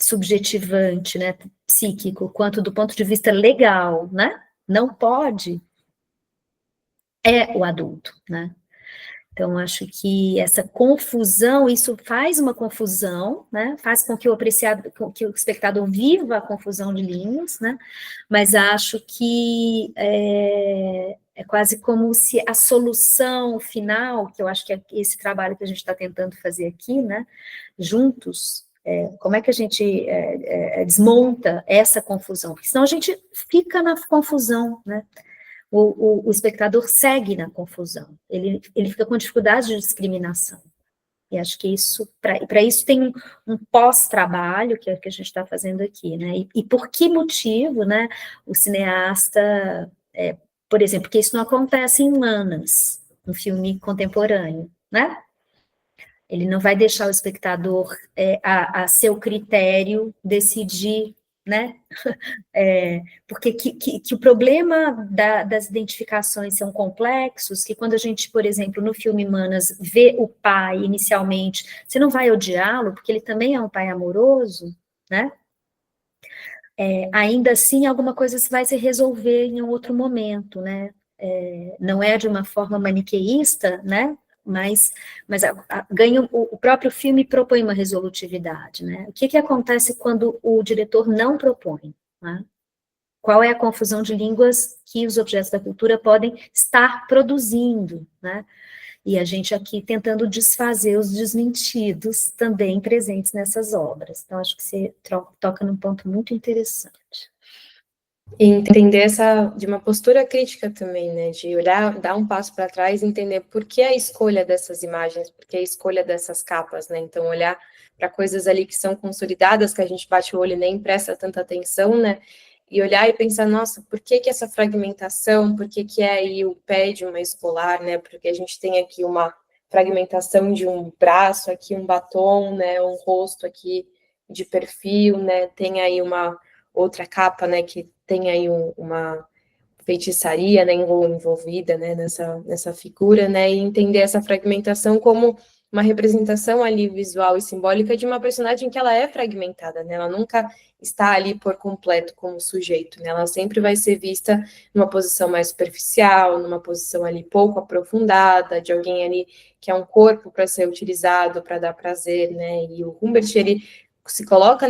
subjetivante, né, psíquico, quanto do ponto de vista legal, né? Não pode, é o adulto, né? Então, acho que essa confusão, isso faz uma confusão, né? Faz com que o espectador viva a confusão de línguas, né? Mas acho que é quase como se a solução final, que eu acho que é esse trabalho que a gente está tentando fazer aqui, né? Juntos, como é que a gente desmonta essa confusão? Porque senão a gente fica na confusão, né? O espectador segue na confusão, ele fica com dificuldade de discriminação. E acho que isso, para isso tem um pós-trabalho, que é o que a gente está fazendo aqui, né? E por que motivo, né, o cineasta, por exemplo, porque isso não acontece em Manas, um filme contemporâneo, né? Ele não vai deixar o espectador a seu critério decidir, né? Porque que o problema das identificações são complexos, que quando a gente, por exemplo, no filme Manas, vê o pai inicialmente, você não vai odiá-lo, porque ele também é um pai amoroso, né? Ainda assim, alguma coisa vai se resolver em um outro momento, né? Não é de uma forma maniqueísta, né? Mas ganha, o próprio filme propõe uma resolutividade, né? O que acontece quando o diretor não propõe, né? Qual é a confusão de línguas que os objetos da cultura podem estar produzindo, né? E a gente aqui tentando desfazer os desmentidos também presentes nessas obras. Então, acho que você toca num ponto muito interessante. E entender essa, de uma postura crítica também, né, de olhar, dar um passo para trás e entender por que a escolha dessas imagens, por que a escolha dessas capas, né, então olhar para coisas ali que são consolidadas, que a gente bate o olho e nem presta tanta atenção, né, e olhar e pensar, nossa, por que essa fragmentação, por que é aí o pé de uma escolar, né, porque a gente tem aqui uma fragmentação de um braço, aqui um batom, né, um rosto aqui de perfil, né, tem aí uma outra capa, né, que tem aí uma feitiçaria, né, envolvida, né, nessa figura, né, e entender essa fragmentação como uma representação ali visual e simbólica de uma personagem que ela é fragmentada, né, ela nunca está ali por completo como sujeito, né, ela sempre vai ser vista numa posição mais superficial, numa posição ali pouco aprofundada, de alguém ali que é um corpo para ser utilizado, para dar prazer, né, e o Humbert, ele se coloca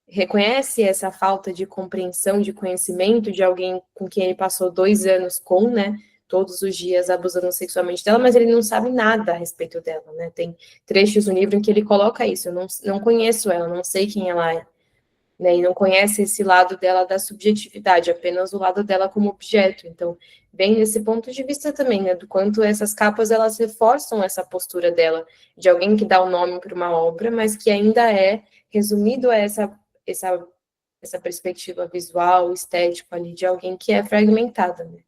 reconhece essa falta de compreensão, de conhecimento de alguém com quem ele passou 2 anos né, todos os dias abusando sexualmente dela, mas ele não sabe nada a respeito dela, né, tem trechos no livro em que ele coloca isso, eu não conheço ela, não sei quem ela é, né, e não conhece esse lado dela da subjetividade, apenas o lado dela como objeto, então, vem nesse ponto de vista também, né, do quanto essas capas, elas reforçam essa postura dela, de alguém que dá o nome para uma obra, mas que ainda é resumido a essa perspectiva visual, estética ali, de alguém que é fragmentada, né?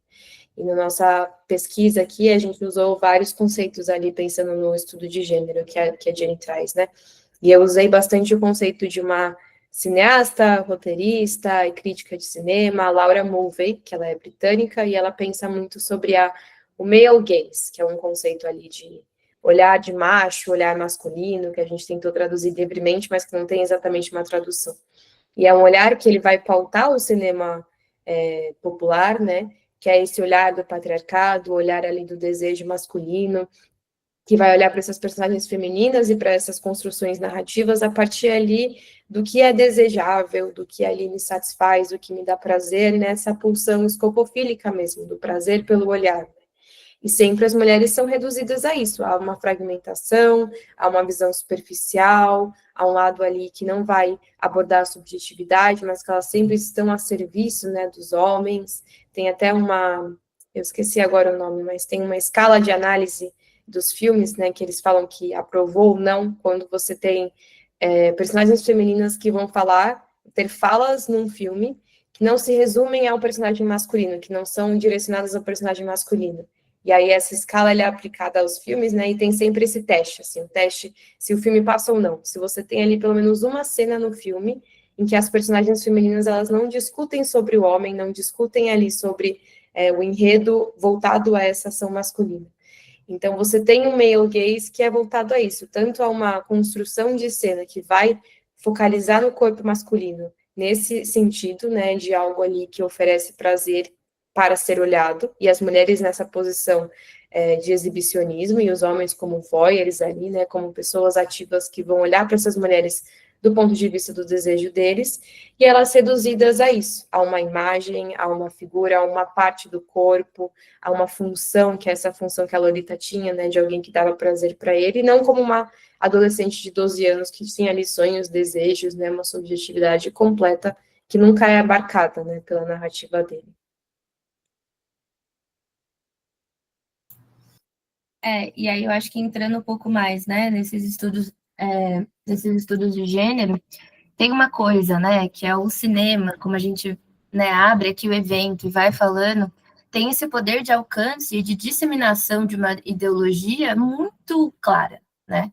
E na nossa pesquisa aqui, a gente usou vários conceitos ali, pensando no estudo de gênero que a Jenny traz, né? E eu usei bastante o conceito de uma cineasta, roteirista e crítica de cinema, a Laura Mulvey, que ela é britânica, e ela pensa muito sobre o male gaze, que é um conceito ali de olhar de macho, olhar masculino, que a gente tentou traduzir livremente, mas que não tem exatamente uma tradução. E é um olhar que ele vai pautar o cinema popular, né, que é esse olhar do patriarcado, o olhar ali do desejo masculino, que vai olhar para essas personagens femininas e para essas construções narrativas a partir ali do que é desejável, do que ali me satisfaz, do que me dá prazer, nessa pulsão escopofílica mesmo, do prazer pelo olhar. E sempre as mulheres são reduzidas a isso, a uma fragmentação, a uma visão superficial, a um lado ali que não vai abordar a subjetividade, mas que elas sempre estão a serviço, né, dos homens. Tem até eu esqueci agora o nome, mas tem uma escala de análise dos filmes, né, que eles falam que aprovou ou não, quando você tem personagens femininas que vão ter falas num filme que não se resumem ao personagem masculino, que não são direcionadas ao personagem masculino. E aí essa escala é aplicada aos filmes, né, e tem sempre esse teste, assim, o teste se o filme passa ou não. Se você tem ali pelo menos uma cena no filme em que as personagens femininas, elas não discutem sobre o homem, não discutem ali sobre o enredo voltado a essa ação masculina. Então, você tem um male gaze que é voltado a isso, tanto a uma construção de cena que vai focalizar no corpo masculino, nesse sentido, né, de algo ali que oferece prazer para ser olhado, e as mulheres nessa posição de exibicionismo, e os homens como voyeurs ali, né, como pessoas ativas que vão olhar para essas mulheres do ponto de vista do desejo deles, e elas reduzidas a isso, a uma imagem, a uma figura, a uma parte do corpo, a uma função, que é essa função que a Lolita tinha, né, de alguém que dava prazer para ele, e não como uma adolescente de 12 anos que tinha ali sonhos, desejos, né, uma subjetividade completa que nunca é abarcada, né, pela narrativa dele. E aí eu acho que entrando um pouco mais, né, nesses estudos de gênero, tem uma coisa, né, que é o cinema, como a gente, né, abre aqui o evento e vai falando, tem esse poder de alcance e de disseminação de uma ideologia muito clara, né?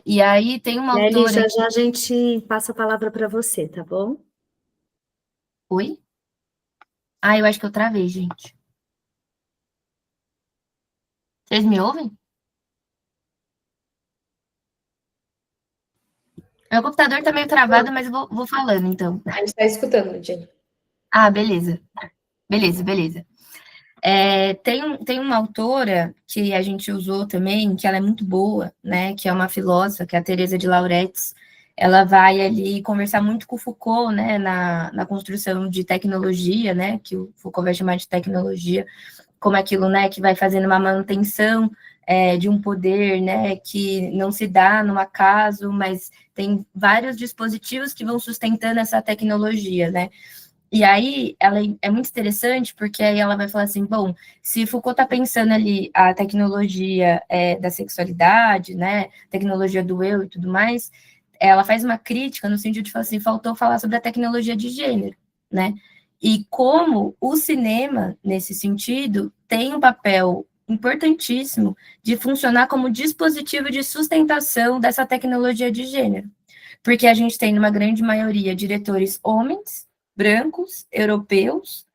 E aí tem uma Nelly, autora... já a gente passa a palavra para você, tá bom? Oi? Eu acho que eu travei, gente. Vocês me ouvem? Meu computador tá meio travado, mas eu vou falando, então. A gente está escutando, Jenny. Beleza. Beleza. Tem uma autora que a gente usou também, que ela é muito boa, né? Que é uma filósofa, que é a Teresa de Lauretis. Ela vai ali conversar muito com o Foucault, né? Na construção de tecnologia, né? Que o Foucault vai chamar de tecnologia, como aquilo, né? Que vai fazendo uma manutenção de um poder, né? Que não se dá no acaso, mas tem vários dispositivos que vão sustentando essa tecnologia, né? E aí, ela é muito interessante, porque aí ela vai falar assim, bom, se Foucault está pensando ali a tecnologia da sexualidade, né, tecnologia do eu e tudo mais, ela faz uma crítica no sentido de falar assim, faltou falar sobre a tecnologia de gênero, né, e como o cinema, nesse sentido, tem um papel importantíssimo de funcionar como dispositivo de sustentação dessa tecnologia de gênero, porque a gente tem, numa grande maioria, diretores homens, brancos, europeus,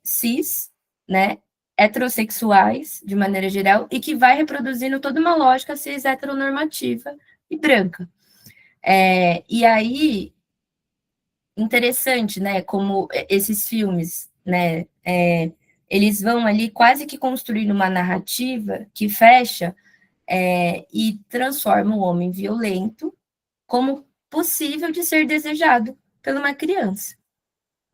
cis, né, heterossexuais, de maneira geral, e que vai reproduzindo toda uma lógica cis heteronormativa e branca. E aí, interessante, né, como esses filmes, né, eles vão ali quase que construindo uma narrativa que fecha e transforma o homem violento como possível de ser desejado por uma criança,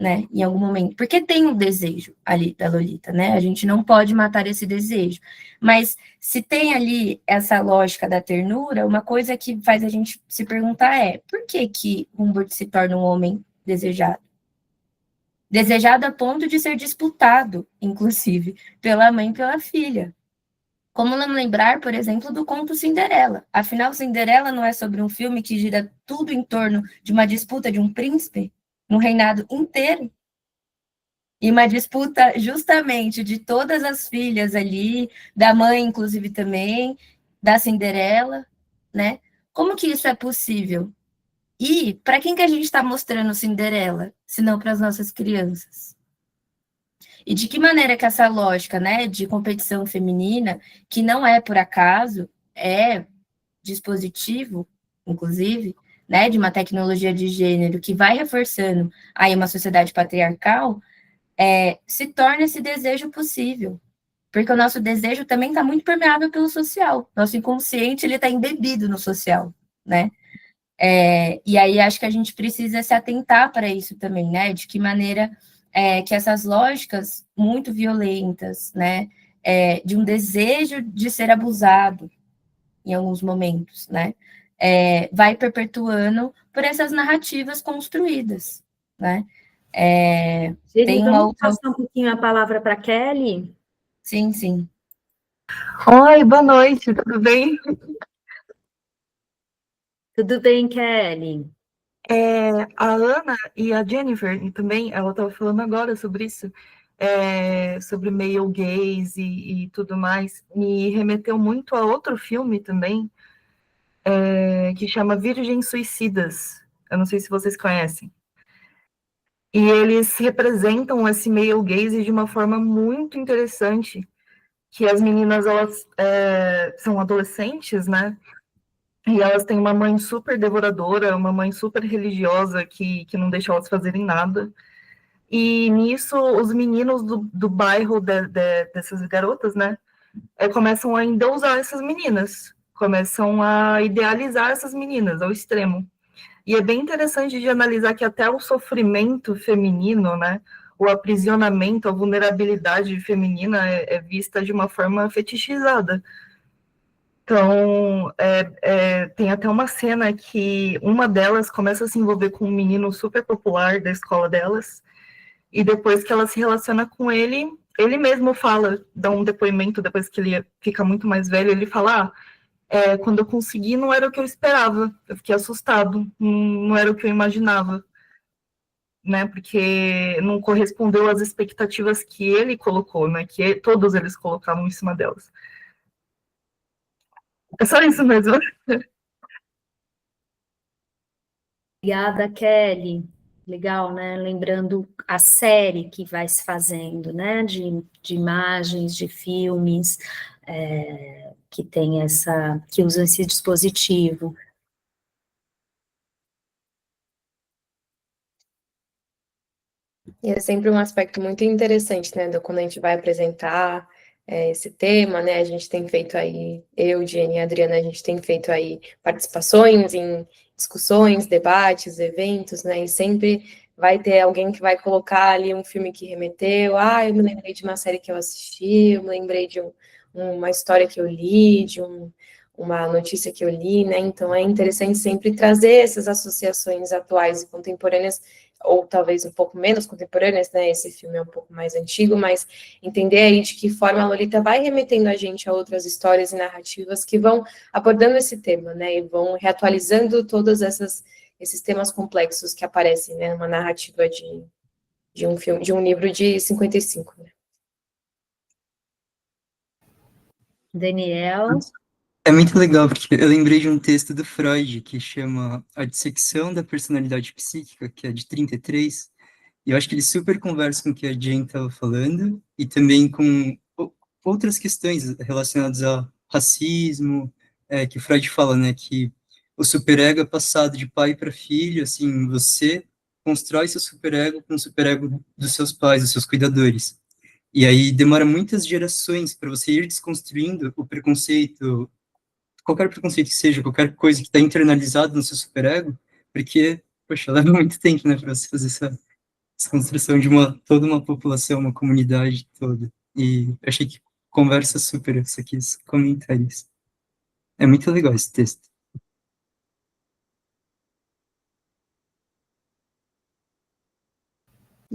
né, em algum momento, porque tem um desejo ali da Lolita, né, a gente não pode matar esse desejo, mas se tem ali essa lógica da ternura, uma coisa que faz a gente se perguntar por que Humbert se torna um homem desejado? Desejado a ponto de ser disputado, inclusive, pela mãe e pela filha. Como não lembrar, por exemplo, do conto Cinderela? Afinal, Cinderela não é sobre um filme que gira tudo em torno de uma disputa de um príncipe, um reinado inteiro? E uma disputa justamente de todas as filhas ali, da mãe, inclusive, também, da Cinderela, né? Como que isso é possível? E para quem que a gente está mostrando Cinderela, se não para as nossas crianças? E de que maneira que essa lógica, né, de competição feminina, que não é por acaso, é dispositivo, inclusive, né, de uma tecnologia de gênero que vai reforçando aí uma sociedade patriarcal, se torna esse desejo possível. Porque o nosso desejo também está muito permeável pelo social. Nosso inconsciente, ele está embebido no social, né? E aí acho que a gente precisa se atentar para isso também, né? De que maneira que essas lógicas muito violentas, né? De um desejo de ser abusado em alguns momentos, né? Vai perpetuando por essas narrativas construídas, né? Jenny, Tem uma vamos outra... passar um pouquinho a palavra para Kelly? Sim. Oi, boa noite, tudo bem? Tudo bem, Kelly? A Ana e a Jennifer e também, ela estava falando agora sobre isso, sobre male gaze e tudo mais, me remeteu muito a outro filme também, que chama Virgens Suicidas. Eu não sei se vocês conhecem. E eles representam esse male gaze de uma forma muito interessante, que as meninas, elas são adolescentes, né? E elas têm uma mãe super devoradora, uma mãe super religiosa que não deixa elas fazerem nada. E nisso, os meninos do bairro dessas garotas, né, começam a endeusar essas meninas, começam a idealizar essas meninas ao extremo. E é bem interessante de analisar que até o sofrimento feminino, né, o aprisionamento, a vulnerabilidade feminina é vista de uma forma fetichizada. Então, tem até uma cena que uma delas começa a se envolver com um menino super popular da escola delas, e depois que ela se relaciona com ele, ele mesmo fala, dá um depoimento depois que ele fica muito mais velho, ele fala, quando eu consegui não era o que eu esperava, eu fiquei assustado, não era o que eu imaginava, né, porque não correspondeu às expectativas que ele colocou, né, que todos eles colocavam em cima delas. É só isso mesmo. Obrigada, Kelly. Legal, né? Lembrando a série que vai se fazendo, né? De imagens, de filmes, que tem que usam esse dispositivo. E é sempre um aspecto muito interessante, né, quando a gente vai apresentar esse tema, né, a gente tem feito aí, eu, Jenny e a Adriana, a gente tem feito aí participações em discussões, debates, eventos, né, e sempre vai ter alguém que vai colocar ali um filme que remeteu, eu me lembrei de uma série que eu assisti, eu me lembrei de uma história que eu li, de uma notícia que eu li, né, então é interessante sempre trazer essas associações atuais e contemporâneas, ou talvez um pouco menos contemporâneas, né, esse filme é um pouco mais antigo, mas entender aí de que forma a Lolita vai remetendo a gente a outras histórias e narrativas que vão abordando esse tema, né, e vão reatualizando todos esses temas complexos que aparecem, né, numa narrativa de um filme, de um livro de 55, né. Daniel? É muito legal, porque eu lembrei de um texto do Freud que chama A Dissecção da Personalidade Psíquica, que é de 33, e eu acho que ele super conversa com o que a Jane estava falando, e também com outras questões relacionadas a racismo, que o Freud fala, né, que o superego é passado de pai para filho, assim, você constrói seu superego com o superego dos seus pais, dos seus cuidadores. E aí demora muitas gerações para você ir desconstruindo o preconceito, qualquer preconceito que seja, qualquer coisa que está internalizado no seu superego, porque, poxa, leva muito tempo, né, para você fazer essa desconstrução de toda uma população, uma comunidade toda. E eu achei que conversa super isso aqui, esse comentário. É muito legal esse texto.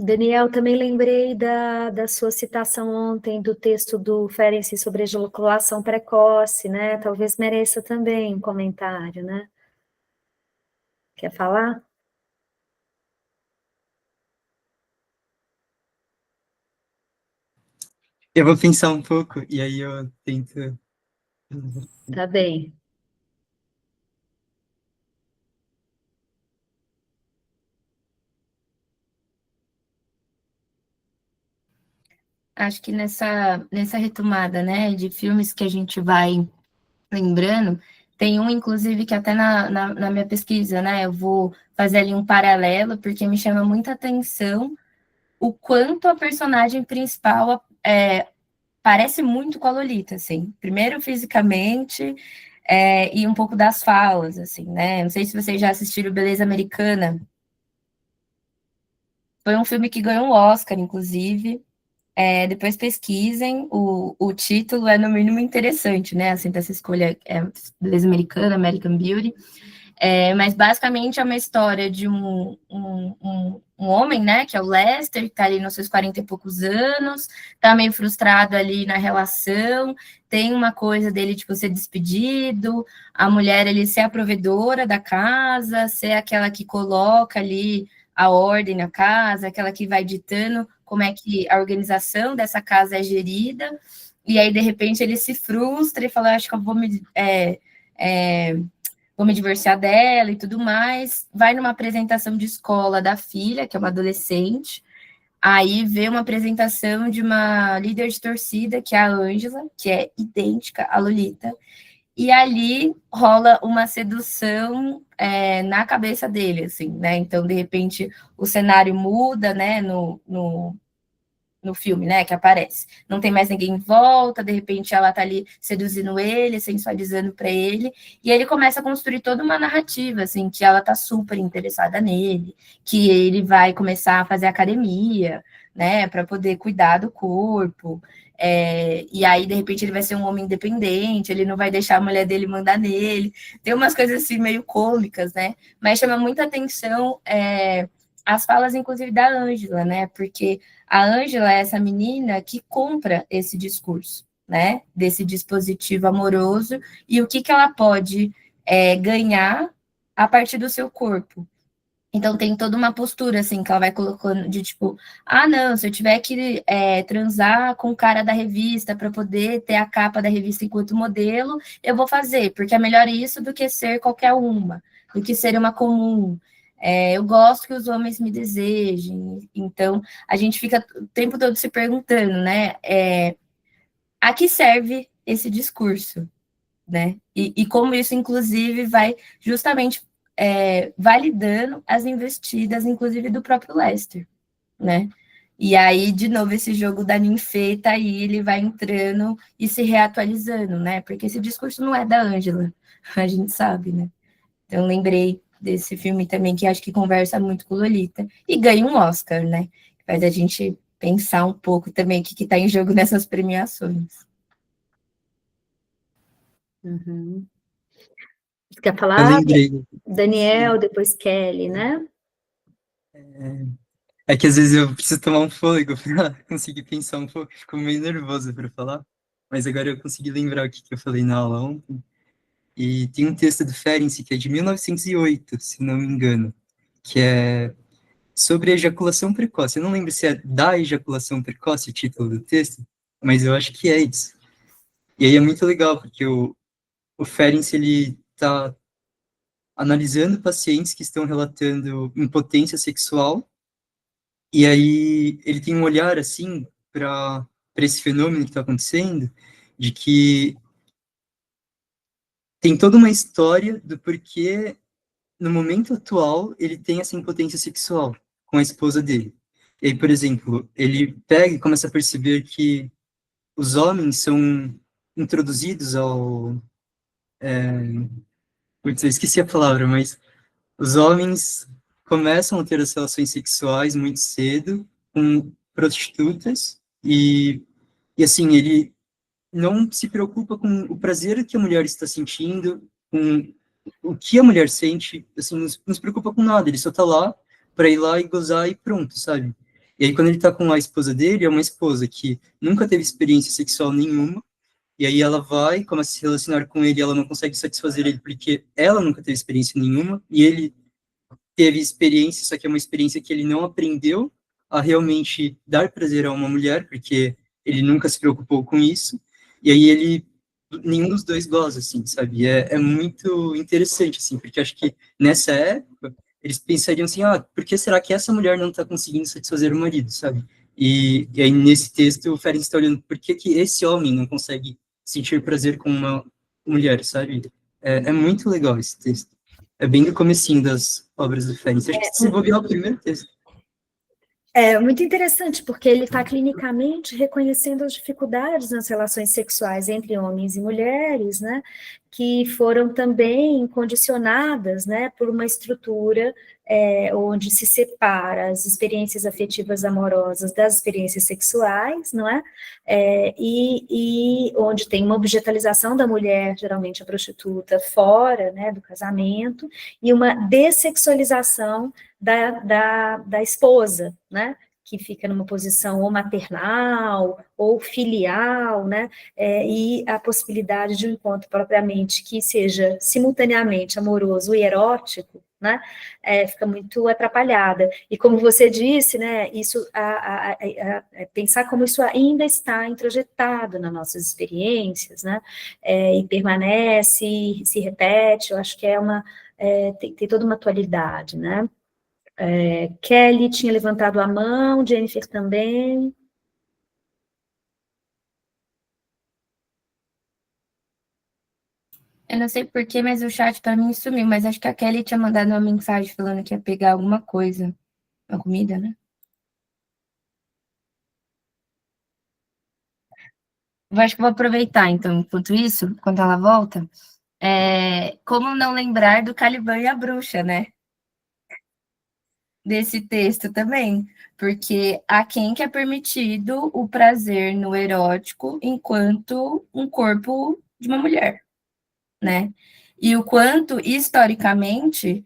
Daniel, também lembrei da sua citação ontem do texto do Ferenczi sobre ejaculação precoce, né? Talvez mereça também um comentário, né? Quer falar? Eu vou pensar um pouco, e aí eu tento... Tá bem. Acho que nessa retomada, né, de filmes que a gente vai lembrando, tem um, inclusive, que até na minha pesquisa, né, eu vou fazer ali um paralelo, porque me chama muita atenção o quanto a personagem principal parece muito com a Lolita, assim. Primeiro, fisicamente, e um pouco das falas, assim, né? Não sei se vocês já assistiram Beleza Americana. Foi um filme que ganhou um Oscar, inclusive. Depois pesquisem, o título é no mínimo interessante, né? Assim, dessa escolha Beleza Americana, American Beauty. Mas basicamente é uma história de um homem, né, que é o Lester, que está ali nos seus 40 e poucos anos, está meio frustrado ali na relação, tem uma coisa dele, tipo, ser despedido, a mulher, ele ser a provedora da casa, ser aquela que coloca ali a ordem na casa, aquela que vai ditando como é que a organização dessa casa é gerida, e aí, de repente, ele se frustra e fala, acho que eu vou me divorciar dela e tudo mais, vai numa apresentação de escola da filha, que é uma adolescente, aí vê uma apresentação de uma líder de torcida, que é a Ângela, que é idêntica à Lolita, e ali rola uma sedução na cabeça dele, assim, né? Então, de repente, o cenário muda, né, no filme, né, que aparece. Não tem mais ninguém em volta, de repente ela tá ali seduzindo ele, sensualizando para ele, e ele começa a construir toda uma narrativa, assim, que ela tá super interessada nele, que ele vai começar a fazer academia, né, para poder cuidar do corpo, e aí, de repente, ele vai ser um homem independente, ele não vai deixar a mulher dele mandar nele, tem umas coisas assim meio cômicas, né, mas chama muita atenção as falas, inclusive, da Ângela, né, porque a Ângela é essa menina que compra esse discurso, né, desse dispositivo amoroso, e o que ela pode ganhar a partir do seu corpo. Então tem toda uma postura, assim, que ela vai colocando de tipo, ah, não, se eu tiver que transar com o cara da revista para poder ter a capa da revista enquanto modelo, eu vou fazer, porque é melhor isso do que ser qualquer uma, do que ser uma comum. Eu gosto que os homens me desejem. Então, a gente fica o tempo todo se perguntando, né? A que serve esse discurso, né? E como isso, inclusive, vai justamente validando as investidas, inclusive, do próprio Lester, né? E aí, de novo, esse jogo da ninfeta aí, ele vai entrando e se reatualizando, né? Porque esse discurso não é da Ângela, a gente sabe, né? Então, lembrei desse filme também, que acho que conversa muito com Lolita. E ganha um Oscar, né? Faz a gente pensar um pouco também o que está em jogo nessas premiações. Uhum. Você quer Eu falar? lembrei. Daniel, depois Kelly, né? É que às vezes eu preciso tomar um fôlego para conseguir pensar um pouco, fico meio nervoso para falar, mas agora eu consegui lembrar o que eu falei na aula ontem. E tem um texto do Ferenczi que é de 1908, se não me engano, que é sobre ejaculação precoce. Eu não lembro se é da ejaculação precoce o título do texto, mas eu acho que é isso. E aí é muito legal, porque o Ferenczi, ele está analisando pacientes que estão relatando impotência sexual. E aí ele tem um olhar assim para esse fenômeno que está acontecendo, de que tem toda uma história do porquê no momento atual ele tem essa impotência sexual com a esposa dele. E aí, por exemplo, ele pega e começa a perceber que os homens são introduzidos ao putz, eu esqueci a palavra, mas os homens começam a ter as relações sexuais muito cedo com prostitutas e assim, ele não se preocupa com o prazer que a mulher está sentindo, com o que a mulher sente, assim, não se preocupa com nada, ele só tá lá para ir lá e gozar e pronto, sabe? E aí, quando ele tá com a esposa dele, é uma esposa que nunca teve experiência sexual nenhuma, e aí ela vai, começa a se relacionar com ele, e ela não consegue satisfazer ele porque ela nunca teve experiência nenhuma, e ele teve experiência, só que é uma experiência que ele não aprendeu a realmente dar prazer a uma mulher, porque ele nunca se preocupou com isso, e aí nenhum dos dois goza, assim, sabe? É muito interessante, assim, porque acho que nessa época eles pensariam assim, ah, por que será que essa mulher não está conseguindo satisfazer o marido, sabe? E aí nesse texto o Ferenc está olhando por que esse homem não consegue sentir prazer com uma mulher, sabe? É muito legal esse texto. É bem do comecinho das obras do Ferenc. Acho que se bobear o primeiro texto. É muito interessante, porque ele está clinicamente reconhecendo as dificuldades nas relações sexuais entre homens e mulheres, né, que foram também condicionadas, né, por uma estrutura onde se separa as experiências afetivas amorosas das experiências sexuais, não é? E onde tem uma objetalização da mulher, geralmente a prostituta, fora, né, do casamento, e uma dessexualização da esposa, né? Que fica numa posição ou maternal ou filial, né? E a possibilidade de um encontro propriamente que seja simultaneamente amoroso e erótico, né? Fica muito atrapalhada. E como você disse, né? Isso, pensar como isso ainda está introjetado nas nossas experiências, né? E permanece, se repete. Eu acho que tem toda uma atualidade, né? Kelly tinha levantado a mão, Jennifer também. Eu não sei porquê, mas o chat para mim sumiu, mas acho que a Kelly tinha mandado uma mensagem falando que ia pegar alguma coisa. Uma comida, né? Eu acho que vou aproveitar, então, enquanto isso, enquanto ela volta, como não lembrar do Caliban e a Bruxa, né? Desse texto também, porque a quem que é permitido o prazer no erótico enquanto um corpo de uma mulher, né? E o quanto, historicamente,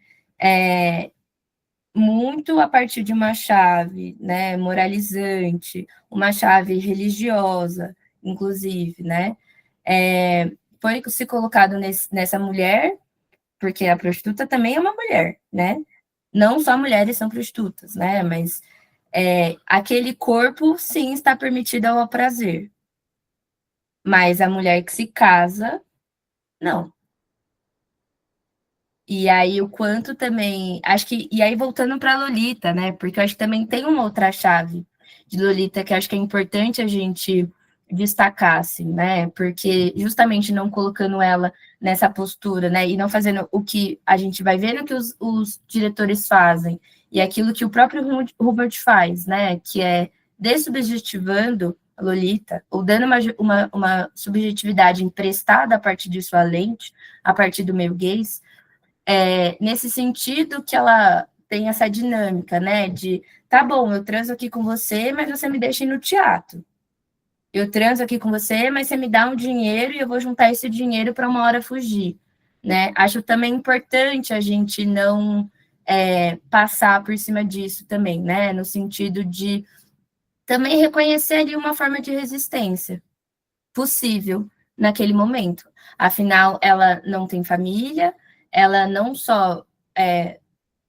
muito a partir de uma chave, né, moralizante, uma chave religiosa, inclusive, né, foi se colocado nessa mulher, porque a prostituta também é uma mulher, né, não só mulheres são prostitutas, né, mas aquele corpo, sim, está permitido ao prazer, mas a mulher que se casa, não. E aí o quanto também, acho que, e aí voltando para Lolita, né? Porque eu acho que também tem uma outra chave de Lolita que acho que é importante a gente destacar, assim, né? Porque justamente não colocando ela nessa postura, né? E não fazendo o que a gente vai vendo que os diretores fazem, e aquilo que o próprio Hubert faz, né? Que é dessubjetivando a Lolita, ou dando uma subjetividade emprestada a partir de sua lente, a partir do meio gays, nesse sentido que ela tem essa dinâmica, né, de, tá bom, eu transo aqui com você, mas você me deixa ir no teatro. Eu transo aqui com você, mas você me dá um dinheiro e eu vou juntar esse dinheiro para uma hora fugir, né? Acho também importante a gente não passar por cima disso também, né, no sentido de também reconhecer ali uma forma de resistência possível naquele momento. Afinal, ela não tem família, ela não só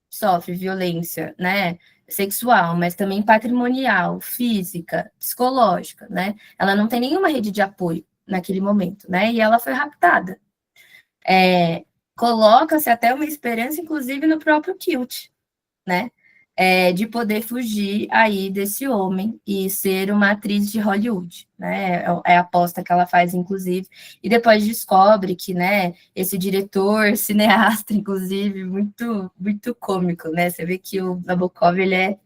sofre violência, né, sexual, mas também patrimonial, física, psicológica, né? Ela não tem nenhuma rede de apoio naquele momento, né? E ela foi raptada. Coloca-se até uma esperança, inclusive, no próprio Kilt, né? De poder fugir aí desse homem e ser uma atriz de Hollywood, né? É a aposta que ela faz, inclusive, e depois descobre que, né, esse diretor, cineasta, inclusive, muito, muito cômico, né? Você vê que o Nabokov, ele é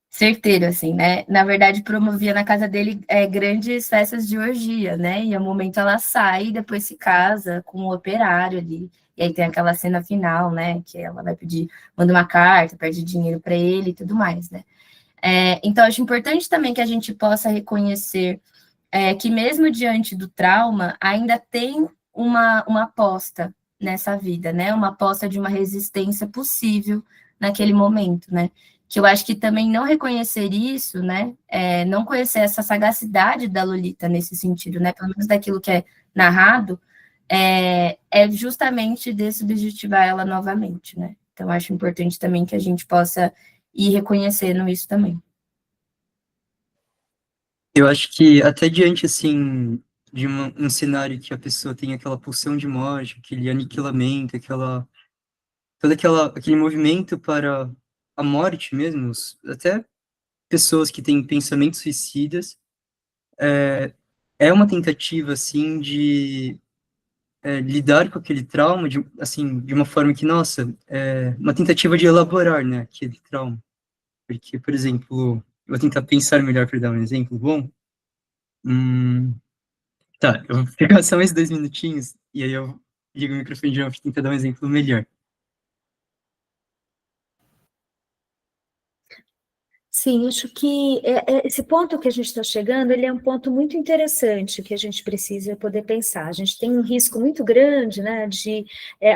certeiro, assim, né? Na verdade, promovia na casa dele grandes festas de orgia, né? E ao momento ela sai e depois se casa com um operário ali. E aí tem aquela cena final, né? Que ela vai pedir, manda uma carta, pede dinheiro para ele e tudo mais, né? Então, acho importante também que a gente possa reconhecer que mesmo diante do trauma, ainda tem uma aposta nessa vida, né? Uma aposta de uma resistência possível naquele momento, né? Que eu acho que também não reconhecer isso, né? Não conhecer essa sagacidade da Lolita nesse sentido, né? Pelo menos daquilo que é narrado, é justamente dessubjetivar ela novamente, né? Então, acho importante também que a gente possa ir reconhecendo isso também. Eu acho que até diante, assim, de um cenário que a pessoa tem aquela pulsão de morte, aquele aniquilamento, aquele movimento para a morte mesmo, até pessoas que têm pensamentos suicidas, é uma tentativa, assim, de lidar com aquele trauma, assim, de uma forma que, nossa, uma tentativa de elaborar, né, aquele trauma. Porque, por exemplo, eu vou tentar pensar melhor para dar um exemplo bom. Tá, eu vou pegar só mais 2 minutinhos e aí eu ligo o microfone de novo para tentar dar um exemplo melhor. Sim, acho que esse ponto que a gente está chegando, ele é um ponto muito interessante que a gente precisa poder pensar. A gente tem um risco muito grande, né, de,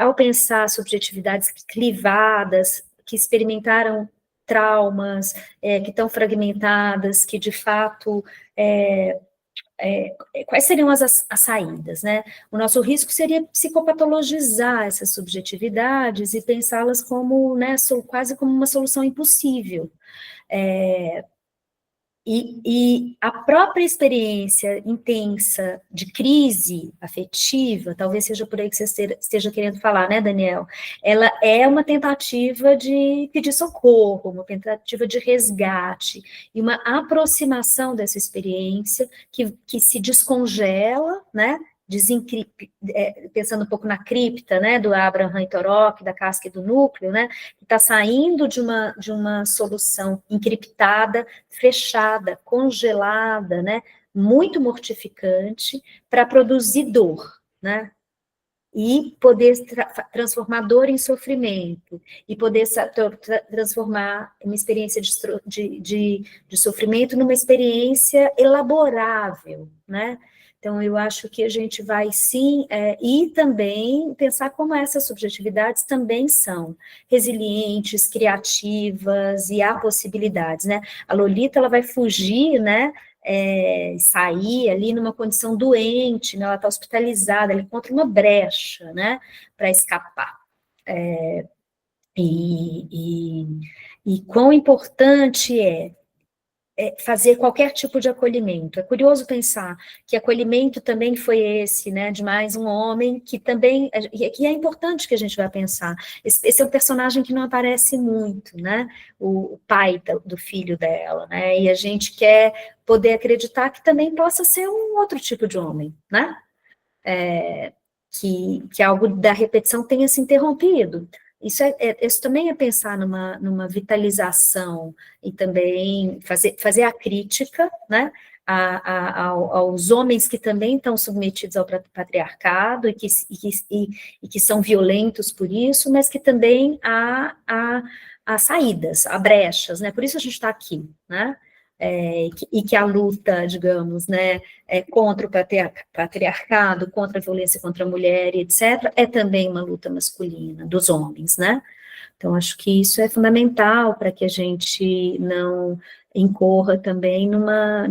ao pensar subjetividades clivadas, que experimentaram traumas, que estão fragmentadas, que de fato quais seriam as saídas, né? O nosso risco seria psicopatologizar essas subjetividades e pensá-las como, né, quase como uma solução impossível. E a própria experiência intensa de crise afetiva, talvez seja por aí que você esteja querendo falar, né, Daniel? Ela é uma tentativa de pedir socorro, uma tentativa de resgate, e uma aproximação dessa experiência que se descongela, né, pensando um pouco na cripta, né, do Abraham Torok, da casca e do núcleo, né, que está saindo de uma solução encriptada, fechada, congelada, né, muito mortificante, para produzir dor, né, e poder transformar dor em sofrimento, e poder transformar uma experiência de sofrimento numa experiência elaborável, né? Então, eu acho que a gente vai, sim, e também pensar como essas subjetividades também são resilientes, criativas, e há possibilidades, né? A Lolita, ela vai fugir, né, sair ali numa condição doente, né, ela está hospitalizada, ela encontra uma brecha, né, para escapar. E quão importante é fazer qualquer tipo de acolhimento. É curioso pensar que acolhimento também foi esse, né, de mais um homem, que também, que é importante que a gente vá pensar. Esse é um personagem que não aparece muito, né, o pai do filho dela, né, e a gente quer poder acreditar que também possa ser um outro tipo de homem, né, que algo da repetição tenha se interrompido. Isso também é pensar numa vitalização e também fazer a crítica, né, aos homens que também estão submetidos ao patriarcado e que são violentos por isso, mas que também há saídas, há brechas, né, por isso a gente está aqui, né, e que a luta, digamos, né, contra o patriarcado, contra a violência contra a mulher, etc., é também uma luta masculina, dos homens, né? Então, acho que isso é fundamental para que a gente não incorra também numa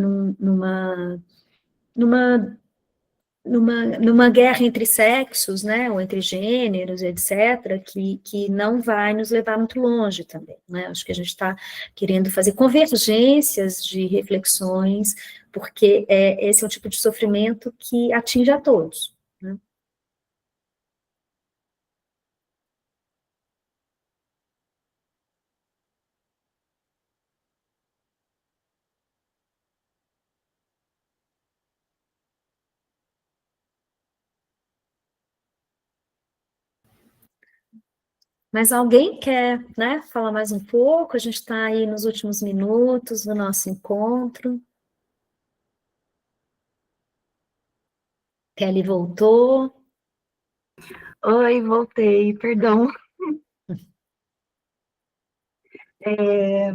guerra entre sexos, né, ou entre gêneros, etc., que não vai nos levar muito longe também, né, acho que a gente está querendo fazer convergências de reflexões, porque esse é um tipo de sofrimento que atinge a todos, né. Mas alguém quer, né, falar mais um pouco? A gente está aí nos últimos minutos do nosso encontro. Kelly voltou. Oi, voltei, perdão. É,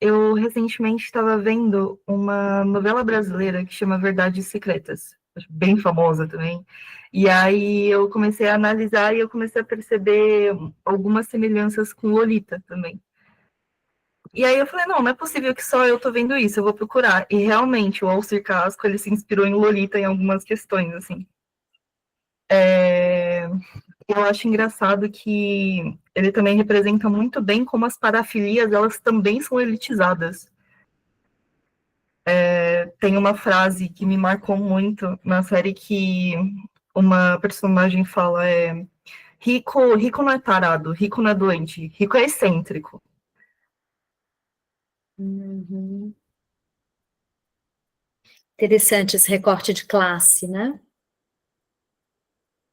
eu recentemente estava vendo uma novela brasileira que chama Verdades Secretas, bem famosa também. E aí eu comecei a analisar e eu comecei a perceber algumas semelhanças com Lolita também. E aí eu falei, não é possível que só eu tô vendo isso, eu vou procurar. E realmente, o Alcir Casco, ele se inspirou em Lolita em algumas questões, assim. Eu acho engraçado que ele também representa muito bem como as parafilias, elas também são elitizadas. Tem uma frase que me marcou muito na série que uma personagem fala rico não é tarado, rico não é doente, rico é excêntrico. Uhum. Interessante esse recorte de classe, né?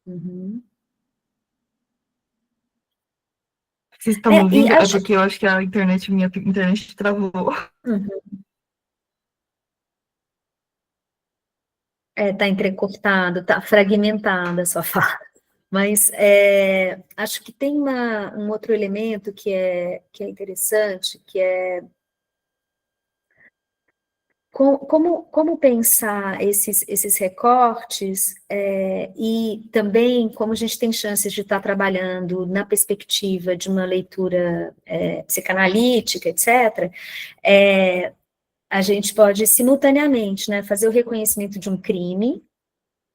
Uhum. Vocês estão me ouvindo? E É porque eu acho que minha internet travou. Uhum. Tá entrecortado, tá fragmentada a sua fala. Mas acho que tem um outro elemento que é interessante, que é como pensar esses recortes, e também como a gente tem chances de estar trabalhando na perspectiva de uma leitura psicanalítica, etc., a gente pode simultaneamente, né, fazer o reconhecimento de um crime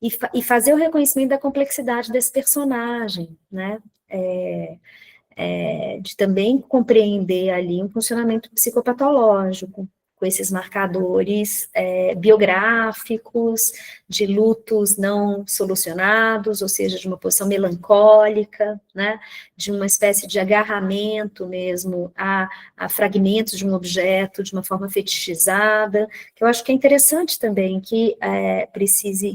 e fazer o reconhecimento da complexidade desse personagem, né, de também compreender ali um funcionamento psicopatológico. com esses marcadores biográficos, de lutos não solucionados, ou seja, de uma posição melancólica, né, de uma espécie de agarramento mesmo a fragmentos de um objeto de uma forma fetichizada, que eu acho que é interessante também que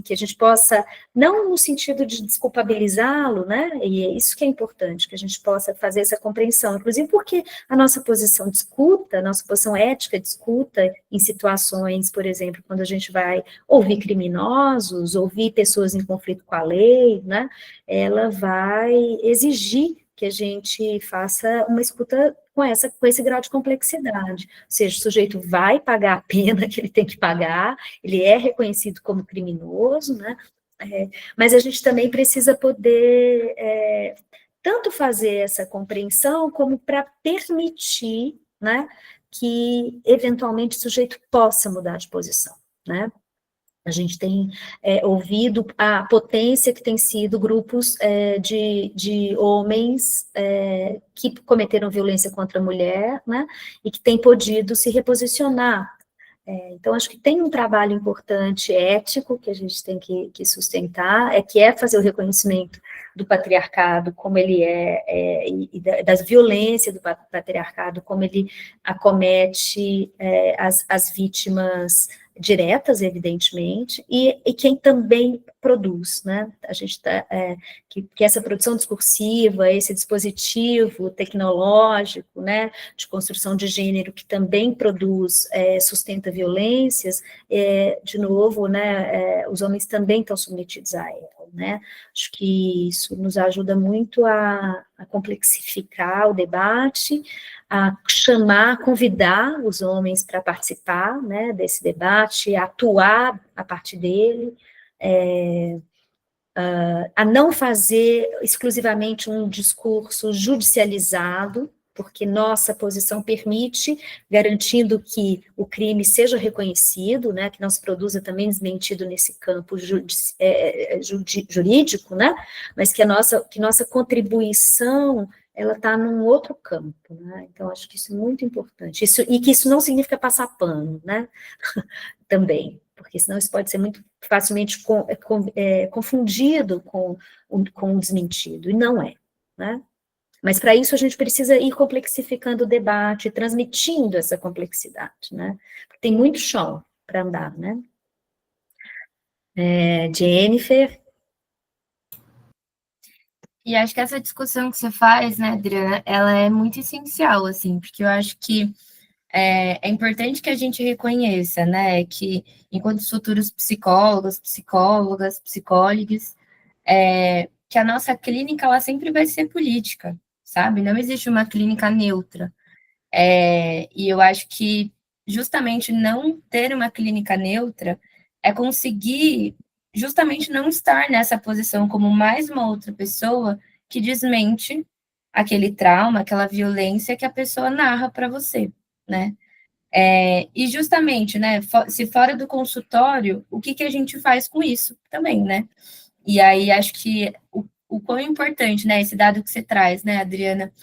que a gente possa, não no sentido de desculpabilizá-lo, né, e é isso que é importante, que a gente possa fazer essa compreensão, inclusive porque a nossa posição de escuta, a nossa posição ética de escuta em situações, por exemplo, quando a gente vai ouvir criminosos, ouvir pessoas em conflito com a lei, né, ela vai exigir que a gente faça uma escuta com esse grau de complexidade, ou seja, o sujeito vai pagar a pena que ele tem que pagar, ele é reconhecido como criminoso, né, mas a gente também precisa poder tanto fazer essa compreensão, como para permitir, né, que eventualmente o sujeito possa mudar de posição, né. A gente tem ouvido a potência que tem sido grupos de homens que cometeram violência contra a mulher, né, e que têm podido se reposicionar. Então, acho que tem um trabalho importante ético que a gente tem que sustentar, que é fazer o reconhecimento do patriarcado, como ele e das violências do patriarcado, como ele acomete as vítimas diretas, evidentemente, e quem também produz, né? A gente que essa produção discursiva, esse dispositivo tecnológico, né, de construção de gênero que também produz, sustenta violências, de novo, né, os homens também estão submetidos a ela, né? Acho que isso nos ajuda muito a complexificar o debate, a chamar, convidar os homens para participar, né, desse debate, a atuar a partir dele, a não fazer exclusivamente um discurso judicializado, porque nossa posição permite, garantindo que o crime seja reconhecido, né, que não se produza também desmentido nesse campo jurídico, né, mas que nossa contribuição ela está num outro campo, né, então acho que isso é muito importante, e que isso não significa passar pano, né, também, porque senão isso pode ser muito facilmente confundido com o desmentido, e não é, né. Mas para isso a gente precisa ir complexificando o debate, transmitindo essa complexidade, né? Tem muito chão para andar, né? Jennifer? E acho que essa discussão que você faz, né, Adriana, ela é muito essencial, assim, porque eu acho que é importante que a gente reconheça, né, que enquanto futuros psicólogos, psicólogos, que a nossa clínica, ela sempre vai ser política, sabe? Não existe uma clínica neutra. E eu acho que justamente não ter uma clínica neutra é conseguir justamente não estar nessa posição como mais uma outra pessoa que desmente aquele trauma, aquela violência que a pessoa narra para você, né? E justamente, né, se fora do consultório, o que a gente faz com isso também, né? E aí acho que o quão importante, né, esse dado que você traz, né, Adriana,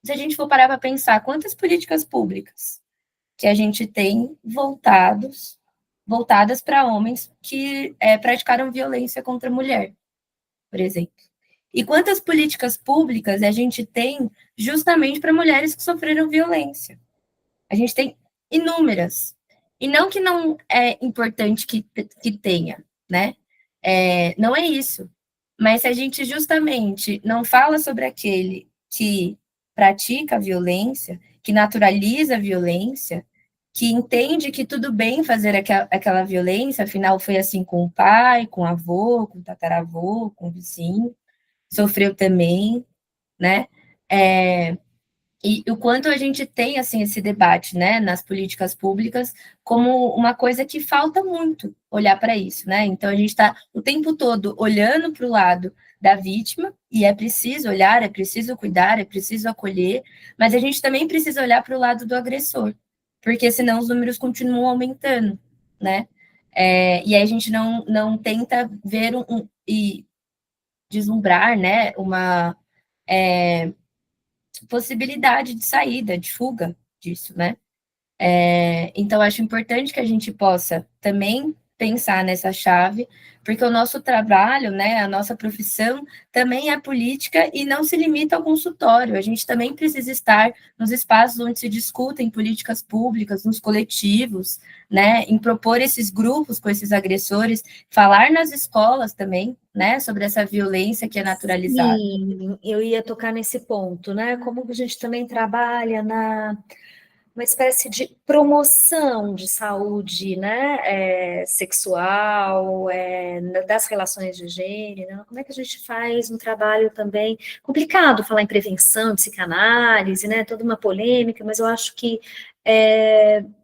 se a gente for parar para pensar quantas políticas públicas que a gente tem voltadas para homens que praticaram violência contra a mulher, por exemplo. E quantas políticas públicas a gente tem justamente para mulheres que sofreram violência. A gente tem inúmeras. E não que não é importante que tenha, né? Não é isso. Mas se a gente justamente não fala sobre aquele que pratica a violência, que naturaliza a violência, que entende que tudo bem fazer aquela violência, afinal foi assim com o pai, com o avô, com o tataravô, com o vizinho, sofreu também, né? E o quanto a gente tem, assim, esse debate, né, nas políticas públicas, como uma coisa que falta muito olhar para isso, né? Então, a gente está o tempo todo olhando para o lado da vítima, e é preciso olhar, é preciso cuidar, é preciso acolher, mas a gente também precisa olhar para o lado do agressor, porque senão os números continuam aumentando, né? E aí a gente não tenta ver e deslumbrar, né, uma possibilidade de saída, de fuga disso, né? Então, acho importante que a gente possa também pensar nessa chave, porque o nosso trabalho, né, a nossa profissão também é política e não se limita ao consultório. A gente também precisa estar nos espaços onde se discutem políticas públicas, nos coletivos, né, em propor esses grupos com esses agressores, falar nas escolas também, né, sobre essa violência que é naturalizada. Sim, eu ia tocar nesse ponto, né? Como a gente também trabalha uma espécie de promoção de saúde, né, sexual, das relações de gênero, como é que a gente faz um trabalho também, complicado falar em prevenção, psicanálise, né, toda uma polêmica, mas eu acho que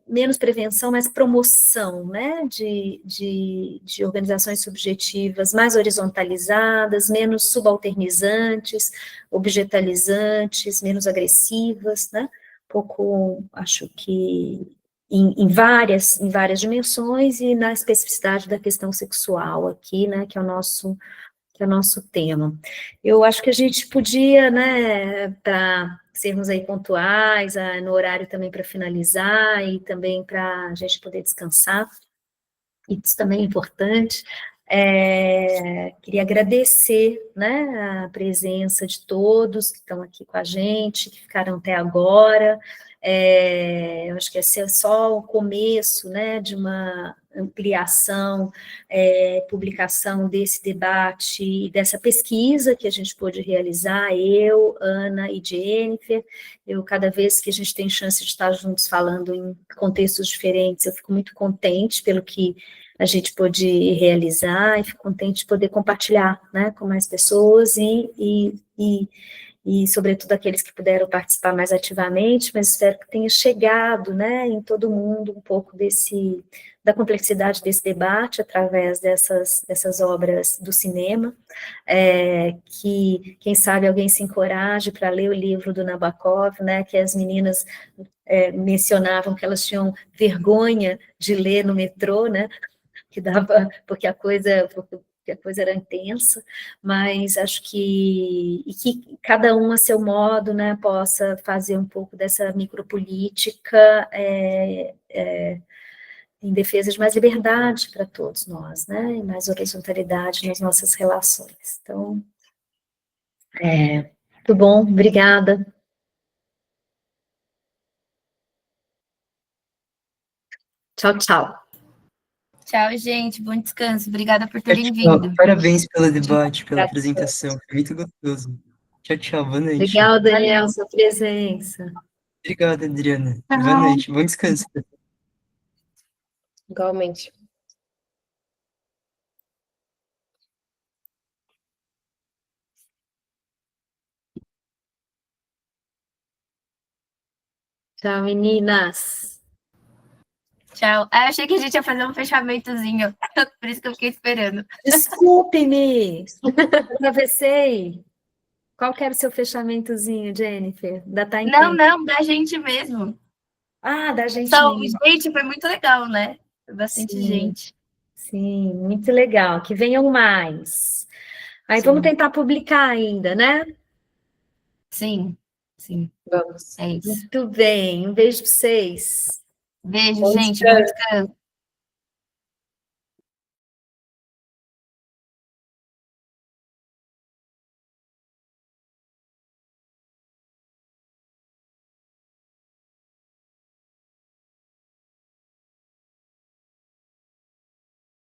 menos prevenção, mais promoção, né, de organizações subjetivas mais horizontalizadas, menos subalternizantes, objetalizantes, menos agressivas, né, pouco, acho que em várias dimensões e na especificidade da questão sexual aqui, né, que é o nosso tema. Eu acho que a gente podia, né, para sermos aí pontuais, no horário também para finalizar e também para a gente poder descansar, isso também é importante. Queria agradecer, né, a presença de todos que estão aqui com a gente, que ficaram até agora. Eu acho que esse é só o começo, né, de uma ampliação, publicação desse debate e dessa pesquisa que a gente pôde realizar, eu, Ana e Jennifer. Cada vez que a gente tem chance de estar juntos falando em contextos diferentes, eu fico muito contente pelo que a gente pôde realizar e fico contente de poder compartilhar, né, com mais pessoas e sobretudo aqueles que puderam participar mais ativamente, mas espero que tenha chegado, né, em todo mundo um pouco da complexidade desse debate através dessas obras do cinema, que, quem sabe, alguém se encoraje para ler o livro do Nabokov, né, que as meninas mencionavam que elas tinham vergonha de ler no metrô, né, porque a coisa era intensa, mas acho que cada um a seu modo, né, possa fazer um pouco dessa micropolítica em defesa de mais liberdade para todos nós, né, e mais horizontalidade nas nossas relações. Então, muito bom, obrigada. Tchau, tchau. Tchau, gente. Bom descanso. Obrigada por Tchau, terem tchau. vindo. Parabéns pelo debate, pela Gratidão. apresentação. Foi muito gostoso. Tchau, tchau. Boa noite. Legal, Daniel, sua presença. Obrigado, Adriana. Boa noite. Bom descanso. Igualmente. Tchau, meninas. Tchau. Eu achei que a gente ia fazer um fechamentozinho. Por isso que eu fiquei esperando. Desculpe-me, atravessei. Qual que era o seu fechamentozinho, Jennifer? Ainda tá em tempo. Não, da gente mesmo. Ah, da gente Só, mesmo. gente, foi muito legal, né? Foi bastante Sim. gente. Sim, muito legal. Que venham mais. Aí vamos tentar publicar ainda, né? Sim. Vamos. É isso. Muito bem. Um beijo para vocês. Beijo, Bom gente. Bom descanso. descanso.